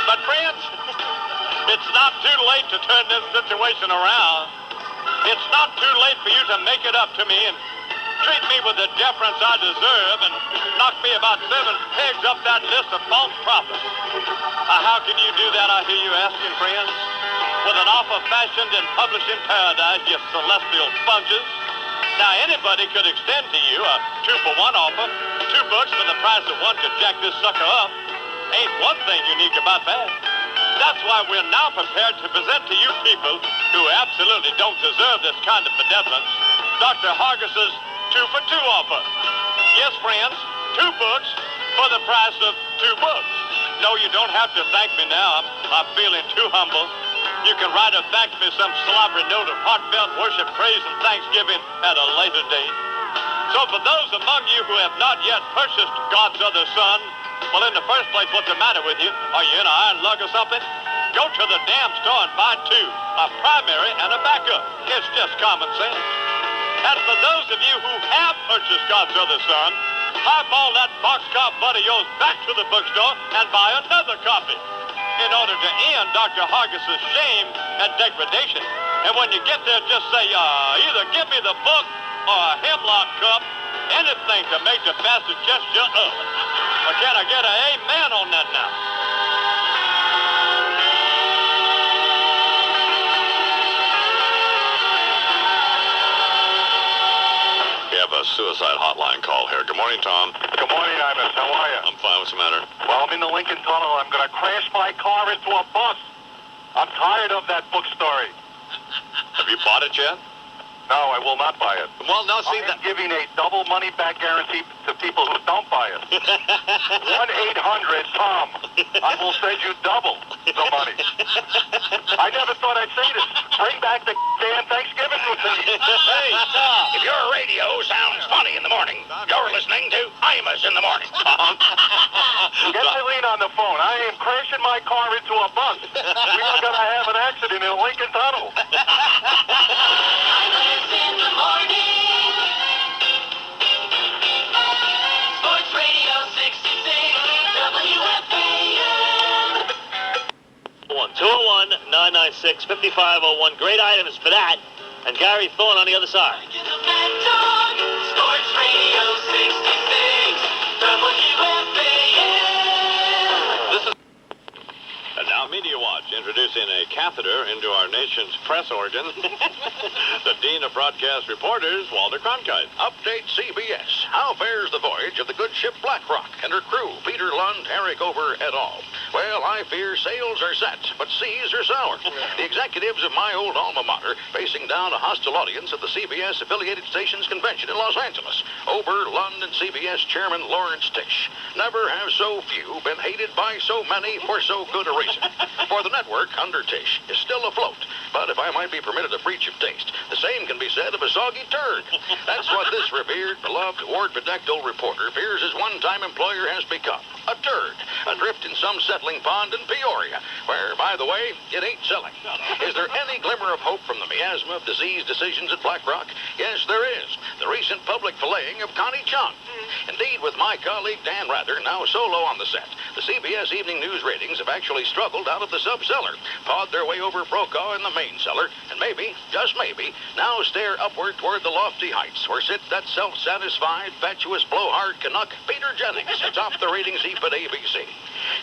But friends, it's not too late to turn this situation around. It's not too late for you to make it up to me and treat me with the deference I deserve and knock me about 7 pegs up that list of false prophets. How can you do that, I hear you asking, friends? With an offer fashioned and published in paradise, you celestial sponges. Now, anybody could extend to you a 2-for-1 offer, 2 books for the price of 1 to jack this sucker up. Ain't one thing unique about that. That's why we're now prepared to present to you people who absolutely don't deserve this kind of benevolence, Dr. Hargis's 2-for-2 offer. Yes, friends, 2 books for the price of 2 books. No, you don't have to thank me now. I'm feeling too humble. You can write or fax me some slobbery note of heartfelt worship, praise, and thanksgiving at a later date. So for those among you who have not yet purchased God's other son, well, in the first place, what's the matter with you? Are you in an iron lug or something? Go to the damn store and buy 2, a primary and a backup. It's just common sense. And for those of you who have purchased God's other son, highball that boxcar butt of yours back to the bookstore and buy another copy in order to end Dr. Hargis's shame and degradation. And when you get there, just say, either give me the book or a hemlock cup, anything to make the bastard just shut up. Or can I get an amen on that now? We have a suicide hotline call here. Good morning, Tom. Good morning, Imus. How are you? I'm fine. What's the matter? Well, I'm in the Lincoln Tunnel. I'm going to crash my car into a bus. I'm tired of that book story. Have you bought it yet? No, I will not buy it. Well, no, see I'm giving a double money-back guarantee to people who don't buy it. 1-800-TOM. I will send you double the money. I never thought I'd say this. Bring back the damn Thanksgiving routine. Hey, if your radio sounds funny in the morning, you're listening to Imus in the morning. Get Eileen on the phone. I am crashing my car into a bus. We are going to have an accident in a Lincoln Tunnel. In the morning. Sports Radio 6. 800-996-5501. Great items for that. And Gary Thorne on the other side. Sports Radio 66, WFAN. This is... And now Media Watch, introducing a catheter into our nation's press organ. The Dean of Broadcast Reporters, Walter Cronkite. Update CBS. How fares the voyage of the good ship Black Rock and her crew, Peter Lund, Eric Over, et al.? Well, I fear sails are set, but seas are sour. The executives of my old alma mater facing down a hostile audience at the CBS Affiliated Stations Convention in Los Angeles. Ober, Lund, and CBS Chairman Lawrence Tisch. Never have so few been hated by so many for so good a reason. For the network, under Tisch, is still afloat. But if I might be permitted a breach of taste, the same can be said of a soggy turd. That's what this revered, beloved, award-bedecked old reporter fears his one-time employer has become. A turd, adrift in some settling pond in Peoria, where, by the way, it ain't selling. Is there any glimmer of hope from the miasma of disease decisions at Black Rock? Yes, there is. The recent public filleting of Connie Chung. Indeed, with my colleague Dan Rather now solo on the set, the CBS Evening News ratings have actually struggled out of the sub-cellar, pawed their way over Brokaw in the main cellar, and maybe, just maybe, now stare upward toward the lofty heights where sits that self-satisfied, fatuous, blowhard Canuck, Peter Jennings, atop the ratings heap at ABC.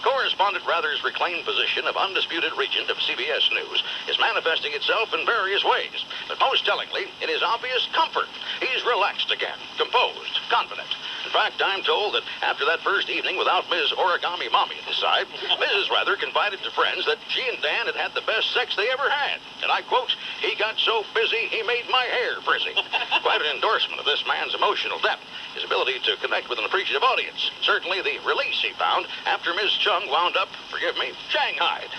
Correspondent Rather's reclaimed position of undisputed regent of CBS News is manifesting itself in various ways, but most tellingly, in his obvious comfort. He's relaxed again, composed, confident. In fact, I'm told that after that first evening without Ms. Origami Mommy at his side, Mrs. Rather confided to friends that she and Dan had had the best sex they ever had. And I quote, "He got so busy, he made my hair frizzy." Quite an endorsement of this man's emotional depth, his ability to connect with an appreciative audience. Certainly the release he found after Ms. Chung wound up, forgive me, shanghaied.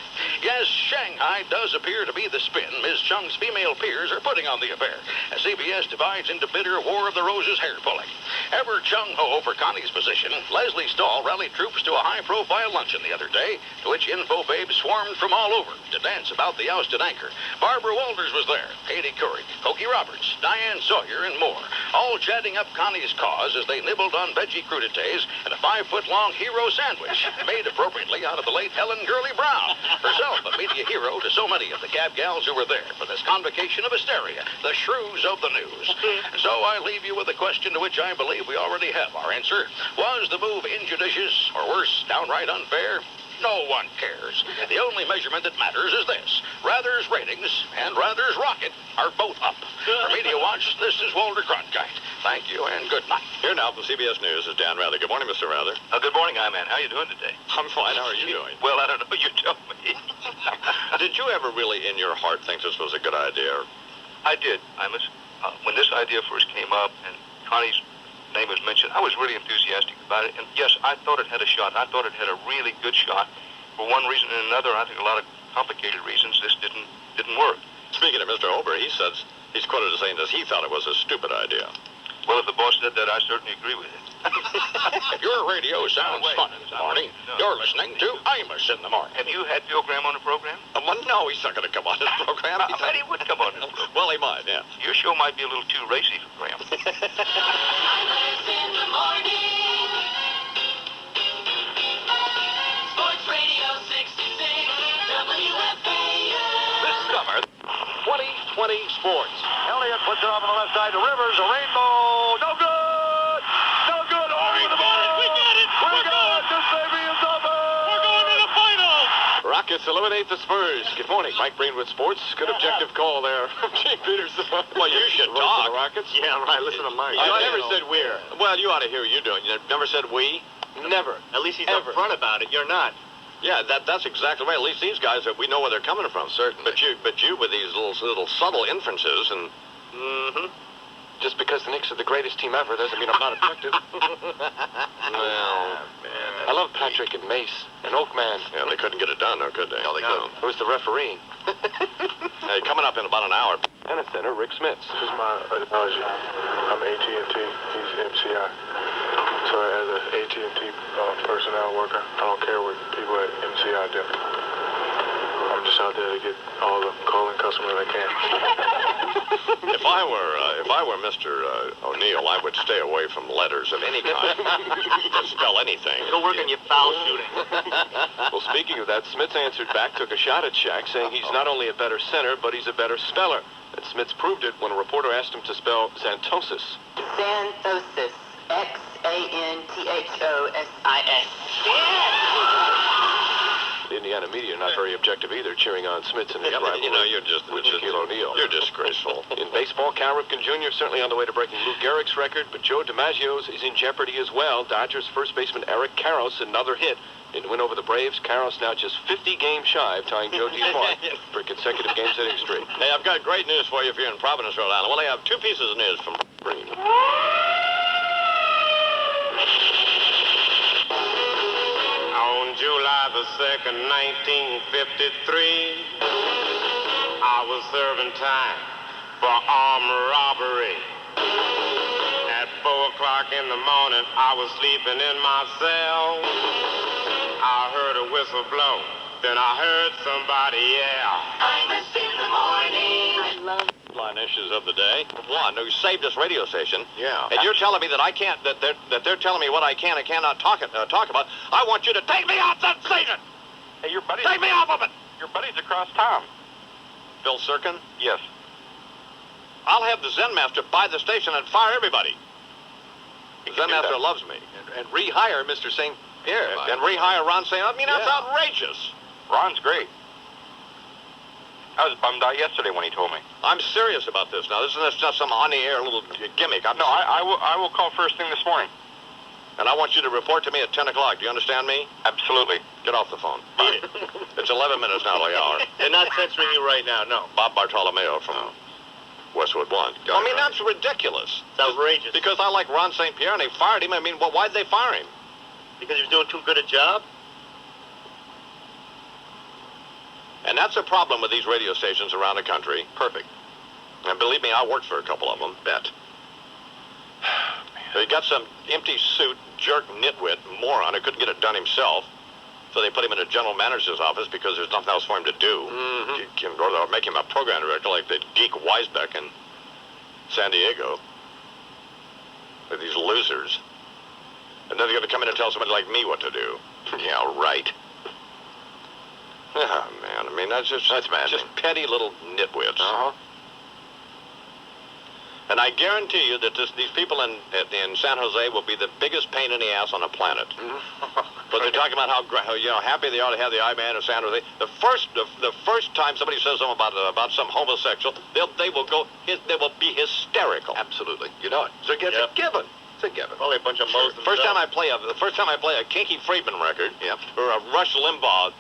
Yes, Shanghai does appear to be the spin Ms. Chung's female peers are putting on the affair, as CBS divides into bitter War of the Roses hair-pulling. Ever Chung-ho for Connie's position, Leslie Stahl rallied troops to a high-profile luncheon the other day, to which info babes swarmed from all over to dance about the ousted anchor. Barbara Walters was there, Katie Couric, Cokie Roberts, Diane Sawyer, and more, all chatting up Connie's cause as they nibbled on veggie crudités and a 5-foot-long hero sandwich, made appropriately out of the late Helen Gurley Brown, herself a media hero to so many of the cab gals who were there for this convocation of hysteria, the shrews of the news. And so I leave you with a question to which I believe we already have our answer. Was the move injudicious, or worse, downright unfair? No one cares. The only measurement that matters is this. Rather's ratings and Rather's rocket are both up. For Media Watch, this is Walter Cronkite. Thank you and good night. Here now from CBS News is Dan Rather. Good morning, Mr. Rather. Good morning, I-Man. How are you doing today? I'm fine. How are you doing? Well, I don't know. You tell me. Did you ever really, in your heart, think this was a good idea? I did, Imus. When this idea first came up and Connie's name was mentioned, I was really enthusiastic about it. And yes, I thought it had a shot. I thought it had a really good shot. For one reason and another, I think a lot of complicated reasons, this didn't work. Speaking of Mr. Ober, he's quoted as saying that he thought it was a stupid idea. Well, if the boss said that, I certainly agree with it. If your radio sounds fun in the morning, you're listening to Imus in the morning. Have you had Bill Graham on the program? Well, no, he's not going to come on this program. I bet he would come on this program. Well, he might, yeah. Your show might be a little too racy for Graham. Imus in the morning. Sports Radio 66, WFAN. This summer, 2020 sports. Elliott puts it off on the left side to Rivers, a rainbow. No good! No good! Over the ball! We got it! We got it! This baby is over! We're going to the finals! Rockets eliminate the Spurs. Good morning. Mike Breen with sports. Good objective call there. Jay Peterson. Well, you should talk. The Rockets? Yeah, right. Listen to Mike. I never said we're. Well, you ought to hear what you're doing. You never said we? Never. At least he's upfront about it. You're not. Yeah, that's exactly right. At least these guys, we know where they're coming from. Certainly. But you with these little subtle inferences and... Mm-hmm. Just because the Knicks are the greatest team ever doesn't mean I'm not objective. Well, man. I love Patrick and Mace and Oakman. Yeah, they couldn't get it done, though, could they? No, they couldn't. Who's the referee? Hey, coming up in about an hour. Tennis Center, Rick Smits. This is my analogy. I'm AT&T. He's MCI. So as an AT&T personnel worker, I don't care what people at MCI do. I'm just out there to get all the calling customers I can. If I were Mr. O'Neill, I would stay away from letters of any kind that spell anything. Go work on your foul shooting. Well, speaking of that, Smits answered back, took a shot at Shaq, saying he's not only a better center, but he's a better speller. And Smits proved it when a reporter asked him to spell Xanthosis. Xanthosis. Xanthosis. The Indiana media not very objective either, cheering on Smits in the rivalry. You know, you're just with Shaquille O'Neal. You're disgraceful. In baseball, Cal Ripken Jr. certainly on the way to breaking Lou Gehrig's record, but Joe DiMaggio's is in jeopardy as well. Dodgers first baseman Eric Karros, another hit. In the win over the Braves, Karros now just 50 games shy of tying Joe DeSmart for consecutive game hitting streak. Hey, I've got great news for you if you're in Providence, Rhode Island. Well, I have two pieces of news from Green. On July the 2nd, 1953, I was serving time for armed robbery. At 4 o'clock in the morning, I was sleeping in my cell. I heard a whistle blow, then I heard somebody yell. Imus in the morning. I love Line issues of the day. One who saved this radio station. Yeah. And you're telling me that I can't, that they're telling me what I can and cannot talk about. I want you to take me off that station. Hey, your buddy. Take me off of it. Your buddy's across town. Bill Sirkin. Yes. I'll have the Zen Master buy the station and fire everybody. The Zen Master loves me. And rehire Mr. St. Pierre. And rehire Ron St. I mean, that's Yeah. outrageous. Ron's great. I was bummed out yesterday when he told me. I'm serious about this. Now, this is just some on-the-air little gimmick. No, I will call first thing this morning. And I want you to report to me at 10 o'clock. Do you understand me? Absolutely. Get off the phone. It's 11 minutes now, the hour. They're not censoring you right now, no. Bob Bartolomeo from Westwood One. I mean, that's ridiculous. It's outrageous. Because I like Ron St. Pierre and they fired him. I mean, well, why'd they fire him? Because he was doing too good a job? And that's a problem with these radio stations around the country. Perfect. And believe me, I worked for a couple of them. Bet. They got some empty suit, jerk, nitwit, moron who couldn't get it done himself. So they put him in a general manager's office because there's nothing else for him to do. Mm-hmm. Or they'll make him a program director like the geek Weisbeck in San Diego. They're these losers. And then they're going to come in and tell somebody like me what to do. Yeah, right. Oh, man, I mean, that's maddening. Just petty little nitwits. Uh-huh. And I guarantee you that these people in San Jose will be the biggest pain in the ass on the planet. But they're talking about how happy they are to have the I-Man in San Jose. The first time somebody says something about some homosexual, they will be hysterical. Absolutely. You know it. So it's a given. It's a given. Probably a bunch of moles. The first time I play a Kinky Friedman record, or a Rush Limbaugh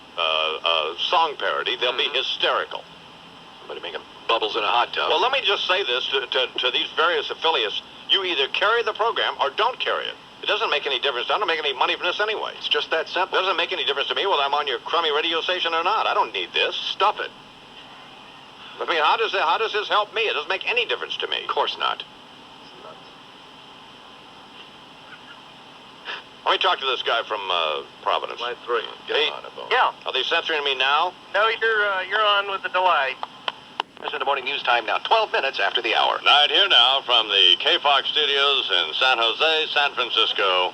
song parody, they'll be hysterical. Somebody making bubbles in a hot tub. Well, let me just say this to these various affiliates. You either carry the program or don't carry it. It doesn't make any difference. I don't make any money from this anyway. It's just that simple. It doesn't make any difference to me whether I'm on your crummy radio station or not. I don't need this. Stuff it. I mean, how does this help me? It doesn't make any difference to me. Of course not. Let me talk to this guy from Providence. Line 3. Hey, Yeah. are they censoring me now? No, you're on with the delay. This is the morning news time now, 12 minutes after the hour. Right here now from the KFOX studios in San Jose, San Francisco.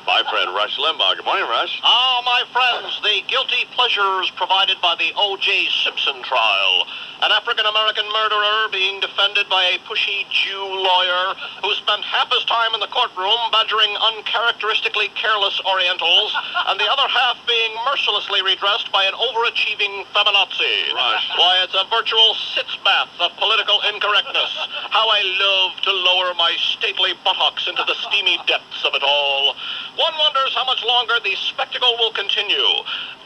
My friend Rush Limbaugh. Good morning, Rush. Ah, my friends, the guilty pleasures provided by the O.J. Simpson trial. An African-American murderer being defended by a pushy Jew lawyer who spent half his time in the courtroom badgering uncharacteristically careless Orientals, and the other half being mercilessly redressed by an overachieving feminazi. Rush. Why, it's a virtual sitz bath of political incorrectness. How I love to lower my stately buttocks into the steamy depths of it all. One wonders how much longer the spectacle will continue.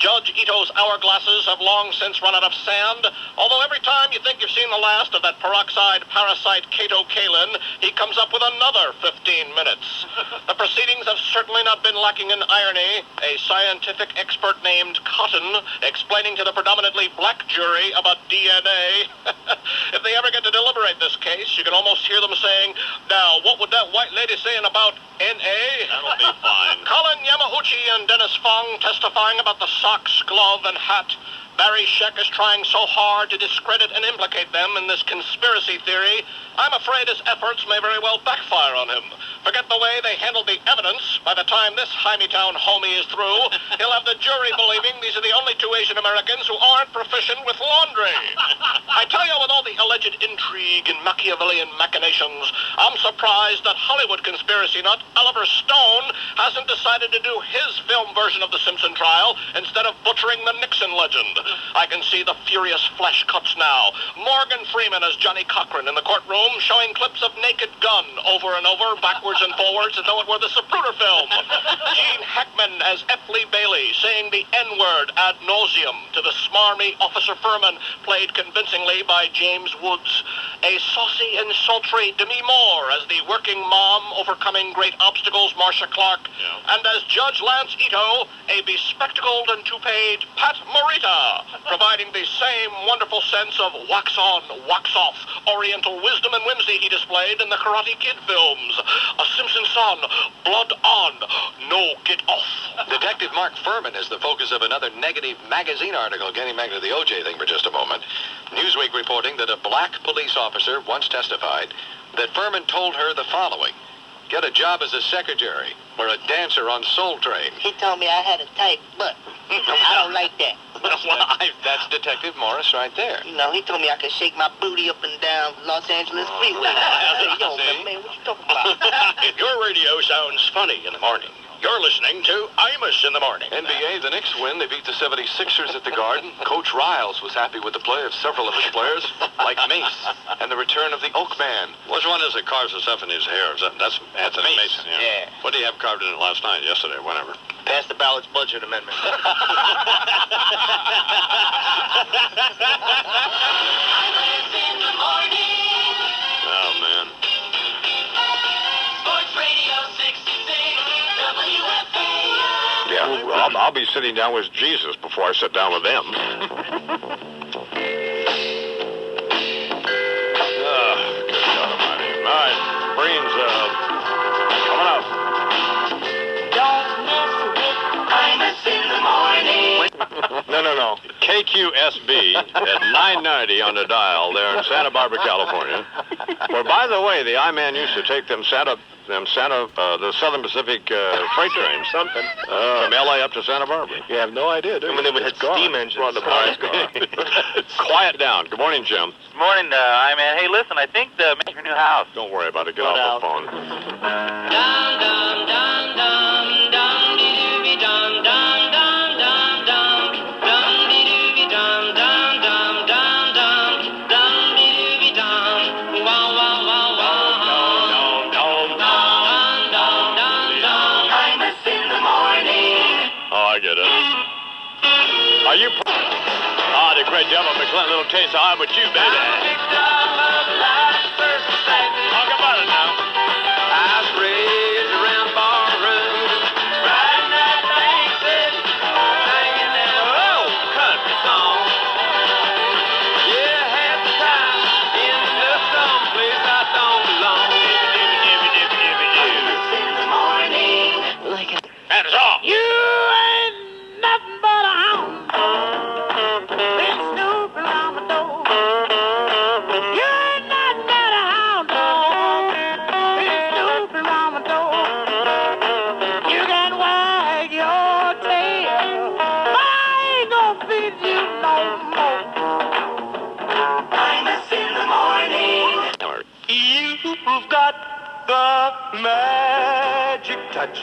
Judge Ito's hourglasses have long since run out of sand, although every time you think you've seen the last of that peroxide parasite Cato Kalin, he comes up with another 15 minutes. The proceedings have certainly not been lacking in irony. A scientific expert named Cotton explaining to the predominantly black jury about DNA. If they ever get to deliberate this case, you can almost hear them saying, "Now, what would that white lady saying about N.A.?" That'll be fine. Colin Yamauchi and Dennis Fong testifying about the socks, glove, and hat. Barry Scheck is trying so hard to discredit and implicate them in this conspiracy theory, I'm afraid his efforts may very well backfire on him. Forget the way they handled the evidence. By the time this Hymietown homie is through, he'll have the jury believing these are the only two Asian Americans who aren't proficient with laundry. I tell you, with all the alleged intrigue and Machiavellian machinations, I'm surprised that Hollywood conspiracy nut Oliver Stone hasn't decided to do his film version of the Simpson trial instead of butchering the Nixon legend. I can see the furious flesh cuts now. Morgan Freeman as Johnny Cochran in the courtroom, showing clips of Naked Gun over and over, backwards and forwards, as though it were the Zapruder film. Gene Hackman as F. Lee Bailey, saying the N-word ad nauseum to the smarmy Officer Furman, played convincingly by James Woods. A saucy and sultry Demi Moore as the working mom overcoming great obstacles, Marcia Clark. And as Judge Lance Ito, a bespectacled and toupeed Pat Morita, providing the same wonderful sense of wax on, wax off, oriental wisdom and whimsy he displayed in the Karate Kid films. A Simpson son, blood on, no get off. Detective Mark Furman is the focus of another negative magazine article. Getting back to the O.J. thing for just a moment. Newsweek reporting that a black police officer once testified that Furman told her the following: get a job as a secretary or a dancer on Soul Train. He told me I had a tight butt. I don't like that. That's Detective Morris right there. You know, he told me I could shake my booty up and down Los Angeles freeway. I said, yo, man, what you talking about? Your radio sounds funny in the morning. You're listening to Imus in the morning. NBA, the Knicks win. They beat the 76ers at the Garden. Coach Riles was happy with the play of several of his players, like Mace, and the return of the Oak Man. Which one is it carves the stuff in his hair? That's Anthony Mason, yeah. What did he have carved in it last night, yesterday, whenever? Pass the ballot's budget amendment. Oh, man. Sports Radio 66, WFAN. Yeah, well, I'll be sitting down with Jesus before I sit down with them. Good God Almighty. All right, Breen's coming up. Don't mess with Imus in the morning. No. KQSB at 990 on the dial there in Santa Barbara, California. Where, by the way, the I-Man used to take the Southern Pacific freight trains from L.A. up to Santa Barbara. You have no idea, do you? When they had steam engines. Quiet down. Good morning, Jim. Good morning, I-Man. Hey, listen, I think make your new house. Don't worry about it. Get off the phone. Dum dum dum dum dum dee doo dum dum dum dum dum dum dee doo dum dum dum dum dum dum dee doo dum wow wow wow wow dum dum dum dum dum. Imus in the morning. Oh, I get it. Are you? The great devil McClellan, little taste of I'm with you, baby. Talk about it now. I was raised around barrooms, riding that thing, singing that old country song. Yeah, half the time into some place I don't belong. Imus in the morning. That is all. You ain't nothing but a hound. Been snooping around my door. You ain't nothing but a hound dog. Been snooping around my door. You can wag your tail, but I ain't gonna feed you no more. Imus in the morning. You've got the magic touch.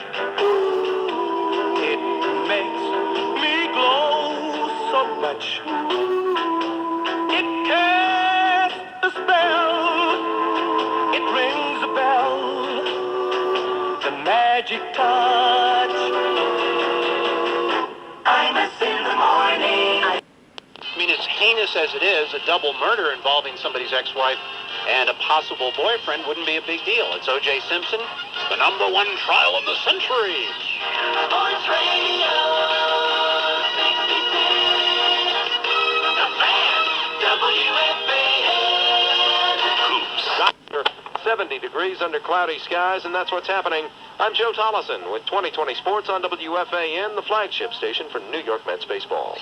It makes me glow so much. It casts a spell. It rings a bell. The magic touch. Imus in the morning. I mean, as heinous as it is, a double murder involving somebody's ex-wife and a possible boyfriend wouldn't be a big deal. It's O.J. Simpson, the #1 trial of the century. Sports Radio 66, the fan, WFAN. 70 degrees under cloudy skies, and that's what's happening. I'm Joe Tollison with 2020 Sports on WFAN, the flagship station for New York Mets baseball.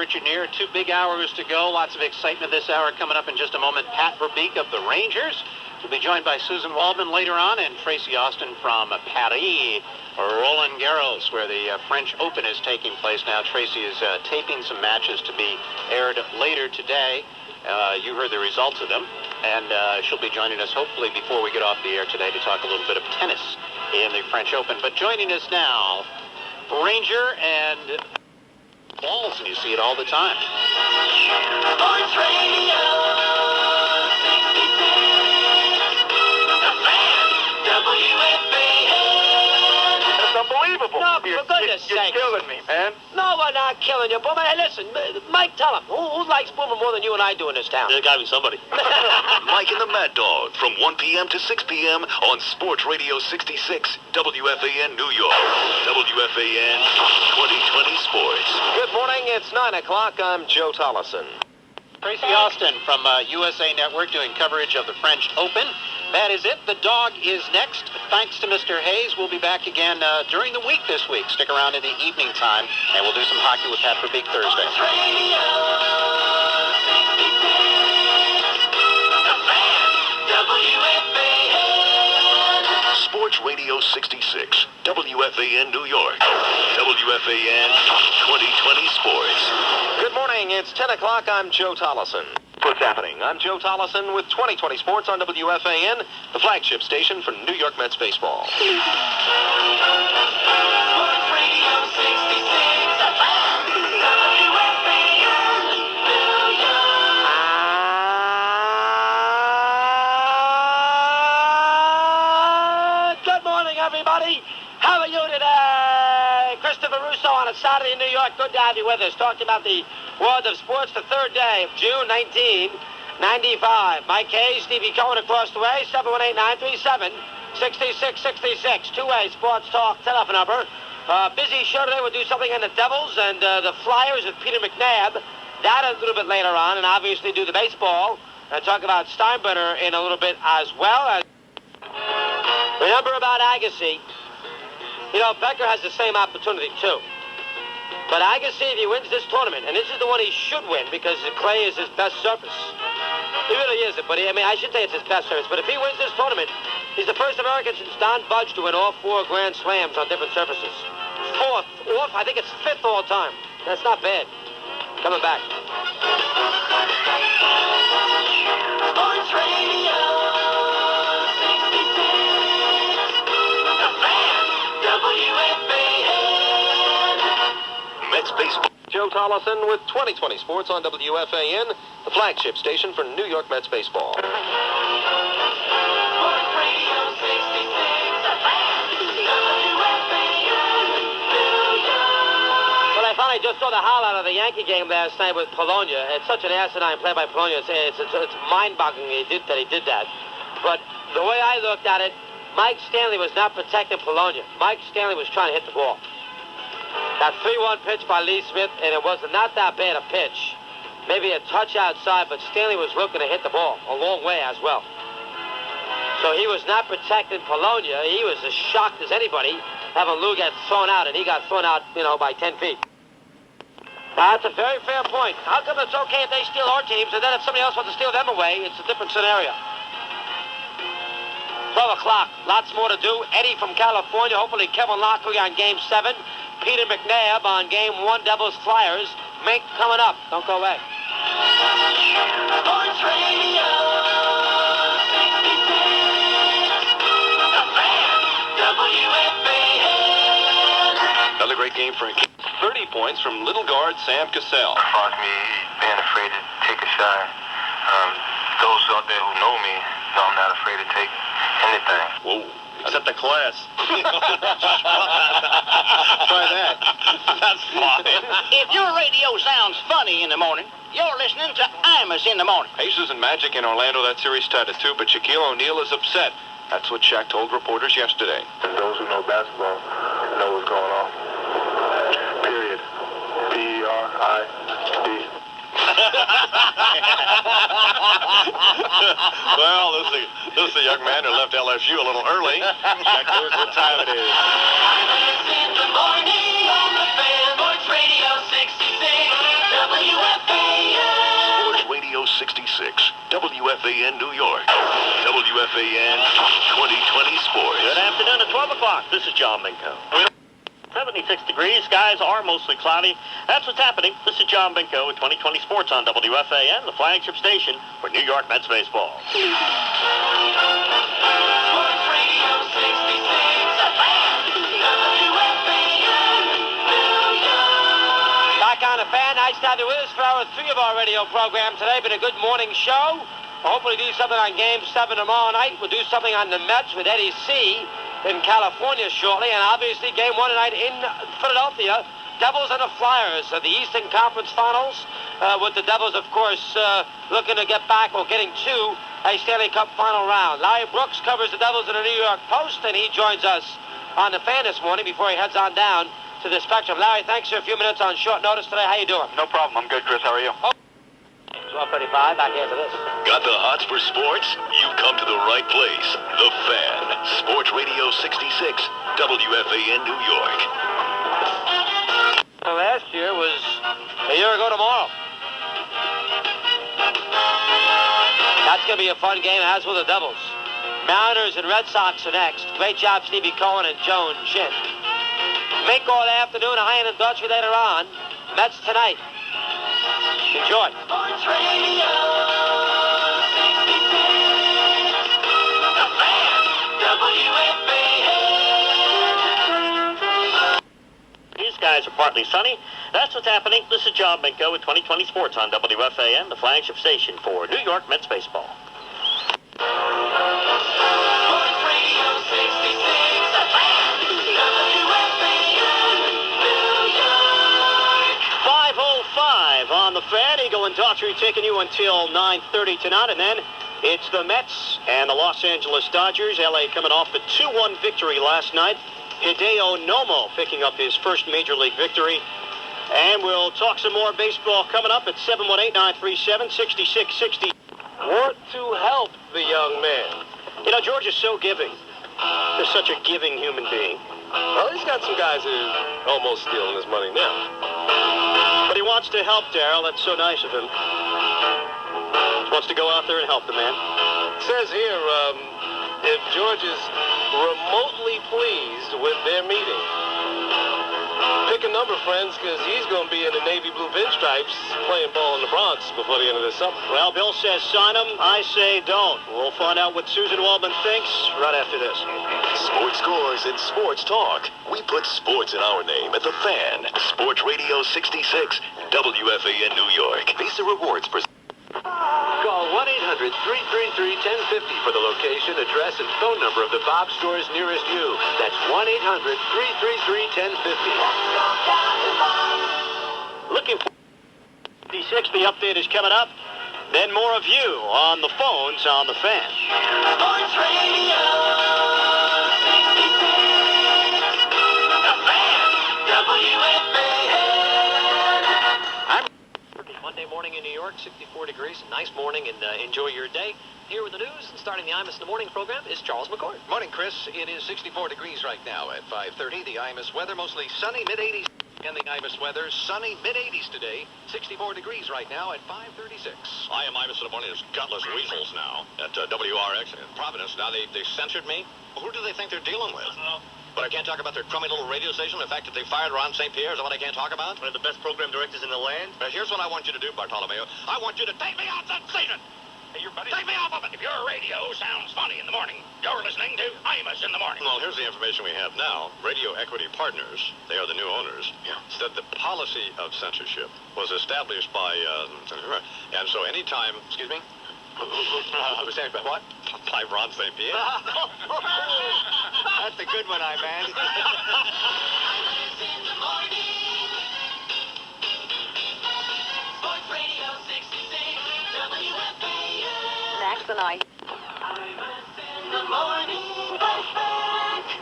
Richard Neer. 2 big hours to go. Lots of excitement this hour. Coming up in just a moment, Pat Verbeek of the Rangers. We'll be joined by Susan Waldman later on, and Tracy Austin from Paris, Roland Garros, where the French Open is taking place now. Tracy is taping some matches to be aired later today. You heard the results of them, and she'll be joining us hopefully before we get off the air today to talk a little bit of tennis in the French Open. But joining us now, Ranger and balls, and you see it all the time. Sports Radio 66, The Fan, WFAN. That's unbelievable. No, for goodness sake. You're killing me, man. No, we're not killing you, Boomer. Hey, listen, Mike, tell him. Who likes Boomer more than you and I do in this town? There's got to be somebody. Mike and the Mad Dog from 1 p.m. to 6 p.m. on Sports Radio 66, WFAN New York. WFAN 2020 Sports. Good morning. It's 9 o'clock. I'm Joe Tollison. Tracy Austin from USA Network doing coverage of the French Open. That is it. The dog is next. Thanks to Mr. Hayes. We'll be back again during the week this week. Stick around in the evening time, and we'll do some hockey with Pat Verbeek Thursday. Sports Radio 66, WFAN New York. WFAN 2020 Sports. Good morning. It's 10 o'clock. I'm Joe Tollison. What's happening? I'm Joe Tollison with 2020 Sports on WFAN, the flagship station for New York Mets baseball. Sports Radio 66, WFAN, New York. Good morning, everybody. How are you today? Christopher Russo on a Saturday in New York. Good to have you with us. Talking about the world of sports, the third day of June 1995. Mike Hayes, Stevie Cohen across the way, 718-937-6666. Two-way sports talk telephone number. Busy show today. We'll do something on the Devils and the Flyers with Peter McNabb. That a little bit later on, and obviously do the baseball and talk about Steinbrenner in a little bit as well. Remember about Agassi. You know, Becker has the same opportunity too. But Agassi, if he wins this tournament, and this is the one he should win because the clay is his best surface. He really is it, but I should say it's his best surface. But if he wins this tournament, he's the first American since Don Budge to win all 4 Grand Slams on different surfaces. Fourth, or I think it's 5th all time. That's not bad. Coming back. Sports Radio 66, The Fan, WFAN. Mets baseball. Joe Tollison with 2020 Sports on WFAN, the flagship station for New York Mets baseball. Sports Radio 66, The Fan, WFAN, New York. Well, I finally just saw the highlight of the Yankee game last night with Polonia. It's such an asinine play by Polonia. It's mind-boggling he did that. But the way I looked at it, Mike Stanley was not protecting Polonia. Mike Stanley was trying to hit the ball. That 3-1 pitch by Lee Smith, and it was not that bad a pitch. Maybe a touch outside, but Stanley was looking to hit the ball a long way as well. So he was not protecting Polonia. He was as shocked as anybody having Lou get thrown out, and he got thrown out, by 10 feet. That's a very fair point. How come it's okay if they steal our teams, and then if somebody else wants to steal them away, it's a different scenario? 12 o'clock. Lots more to do. Eddie from California. Hopefully Kevin Lockery on Game 7. Peter McNabb on Game 1, Devils Flyers. Mink coming up. Don't go away. Sports Radio 66, The Fan, WFAN. Another great game for 30 points from little guard Sam Cassell. Caused me being afraid to take a shot. Those out there who know me know I'm not afraid to take anything. Whoa. Except the class. Try that. That's fine. If your radio sounds funny in the morning, you're listening to Imus in the morning. Aces and Magic in Orlando, that series tied at 2, but Shaquille O'Neal is upset. That's what Shaq told reporters yesterday. And those who know basketball know what's going on. Period. P-E-R-I-D. Well, this is a young man who left LSU a little early. Shaq knows what time it is. Imus in the morning on the Fan, Sports Radio 66, WFAN New York. WFAN 2020 Sports. Good afternoon at 12 o'clock. This is John Binko. 76 degrees. Skies are mostly cloudy. That's what's happening. This is John Binko with 2020 Sports on WFAN, the flagship station for New York Mets baseball. Sports Radio 66, Back on the Fan. Nice to have you with us for hour 3 of our radio program today. Been a good morning show. We'll hopefully do something on Game 7 tomorrow night. We'll do something on the Mets with Eddie C. in California shortly. And obviously Game 1 tonight in Philadelphia. Devils and the Flyers of the Eastern Conference Finals. With the Devils, of course, looking to get back or getting to a Stanley Cup final round. Larry Brooks covers the Devils in the New York Post, and he joins us on the Fan this morning before he heads on down to the Spectrum. Larry, thanks for a few minutes on short notice today. How you doing? No problem. I'm good, Chris. How are you? 12:35, back after this. Got the hots for sports? You've come to the right place. The Fan. Sports Radio 66, WFAN New York. Last year was a year ago tomorrow. That's going to be a fun game, as will the Devils. Mariners and Red Sox are next. Great job, Stevie Cohen and Joan Shin. Mink all afternoon, High and Dutchy later on. Mets tonight. Enjoy. Sports Radio 66, The Fan, WFAN. These skies are partly sunny. That's what's happening. This is John Binko with 2020 Sports on WFAN, the flagship station for New York Mets baseball. Sports Radio 66, The Fan, WFAN, New York. 5:05 on the Fan. Eagle and Daughtry taking you until 9:30 tonight, and then it's the Mets and the Los Angeles Dodgers. LA coming off the 2-1 victory last night. Hideo Nomo picking up his first Major League victory. And we'll talk some more baseball coming up at 718-937-6660. Want to help the young man. You know, George is so giving. He's such a giving human being. Well, he's got some guys who are almost stealing his money now. But he wants to help Darryl. That's so nice of him. He wants to go out there and help the man. It says here, if George is remotely pleased with their meeting, pick a number, friends, because he's going to be in the navy blue pinstripes playing ball in the Bronx before the end of the summer. Well, Bill says sign him. I say don't. We'll find out what Susan Waldman thinks right after this. Sports scores and sports talk. We put sports in our name at The Fan. Sports Radio 66, WFAN New York. Visa Rewards present. Call 1-800-333-1050 for the location, address, and phone number of the Bob stores nearest you. That's 1-800-333-1050. Looking for 56. The update is coming up. Then more of you on the phones on the Fan. Sports Radio 66, The Fan, WFAN. Monday morning in New York, 64 degrees. Nice morning, and enjoy your day. Here with the news, and starting the Imus in the Morning program is Charles McCord. Morning, Chris. It is 64 degrees right now at 5:30. The Imus weather, mostly sunny, mid-80s. And the Imus weather, sunny, mid-80s today. 64 degrees right now at 5:36. I am Imus in the Morning. There's gutless weasels now at WRX in Providence. Now they censored me. Who do they think they're dealing with? But I can't talk about their crummy little radio station. The fact that they fired Ron St. Pierre is that what I can't talk about? One of the best program directors in the land. Here's what I want you to do, Bartolomeo. I want you to take me off that station. Hey, your buddy. Take me off of it. If your radio sounds funny in the morning, you're listening to Imus in the Morning. Well, here's the information we have now. Radio Equity Partners, they are the new owners, said the policy of censorship was established by, and so anytime, excuse me? I was saying, what? By Ron St. Pierre? That's a good one, man. Sports Radio 66, WFAN. Max and I. In the morning,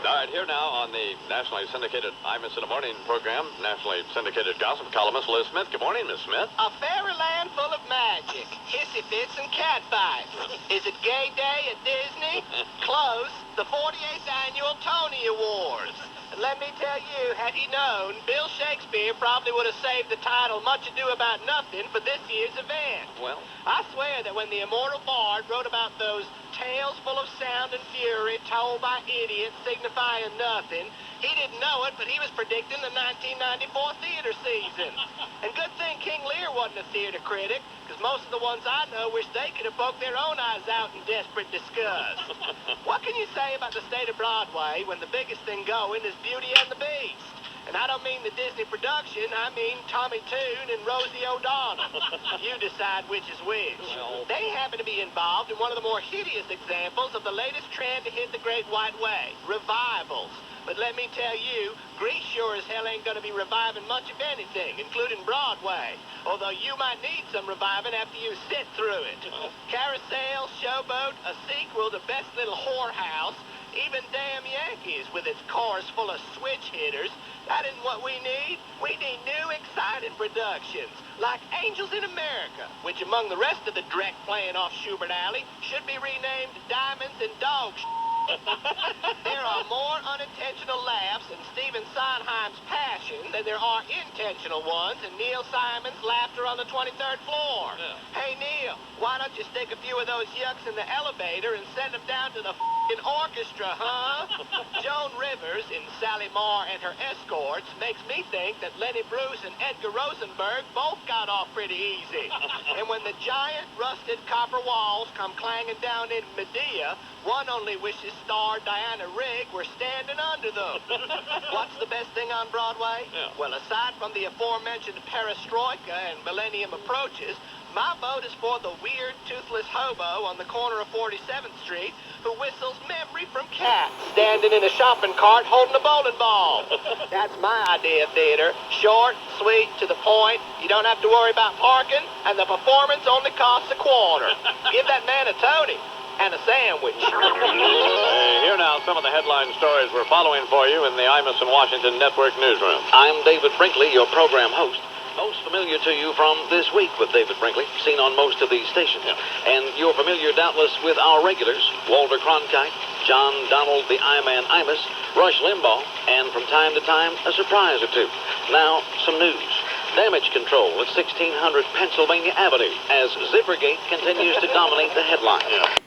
All right, here now on the nationally syndicated Imus in the Morning program, nationally syndicated gossip columnist Liz Smith. Good morning, Miss Smith. A fairyland full of magic, hissy fits and cat fights. Is it gay day at Disney? Close. The 48th annual Tony Awards. But let me tell you, had he known, Bill Shakespeare probably would have saved the title Much Ado About Nothing for this year's event. Well, I swear that when the immortal bard wrote about those tales full of sound and fury told by idiots signifying nothing, he didn't know it, but he was predicting the 1994 theater season. And good thing King Lear wasn't a theater critic, because most of the ones I know wish they could have poked their own eyes out in desperate disgust. What can you say about the state of Broadway when the biggest thing going is Beauty and the Beast? And I don't mean the Disney production, I mean Tommy Toon and Rosie O'Donnell. You decide which is which. They happen to be involved in one of the more hideous examples of the latest trend to hit the Great White Way, revivals. But let me tell you, Grease sure as hell ain't gonna be reviving much of anything, including Broadway. Although you might need some reviving after you sit through it. Carousel, Showboat, a sequel to Best Little Whorehouse, even Damn Yankees with its chorus full of switch hitters. That isn't what we need. We need new, exciting productions, like Angels in America, which among the rest of the dreck playing off Schubert Alley should be renamed Diamonds and Dog There are more unintentional laughs in Stephen Sondheim's Passion than there are intentional ones in Neil Simon's Laughter on the 23rd Floor. Hey, Neil, why don't you stick a few of those yucks in the elevator and send them down to the f***ing orchestra, huh? Joan Rivers in Sally Moore and Her Escorts makes me think that Lenny Bruce and Edgar Rosenberg both got off pretty easy. And when the giant rusted copper walls come clanging down in Medea, one only wishes star Diana Rigg were standing under them. What's the best thing on Broadway? Well, aside from the aforementioned perestroika and millennium approaches, my vote is for the weird, toothless hobo on the corner of 47th Street who whistles Memory from Cats, standing in a shopping cart holding a bowling ball. That's my idea of theater. Short, sweet, to the point. You don't have to worry about parking, and the performance only costs $25. Give that man a Tony. And a sandwich. Here now some of the headline stories we're following for you in the Imus and Washington Network newsroom. I'm David Brinkley, your program host. Most familiar to you from This Week with David Brinkley, seen on most of these stations. And you're familiar doubtless with our regulars, Walter Cronkite, John Donald the I-Man Imus, Rush Limbaugh, and from time to time, a surprise or two. Now, some news. Damage control at 1600 Pennsylvania Avenue as Zippergate continues to dominate the headlines.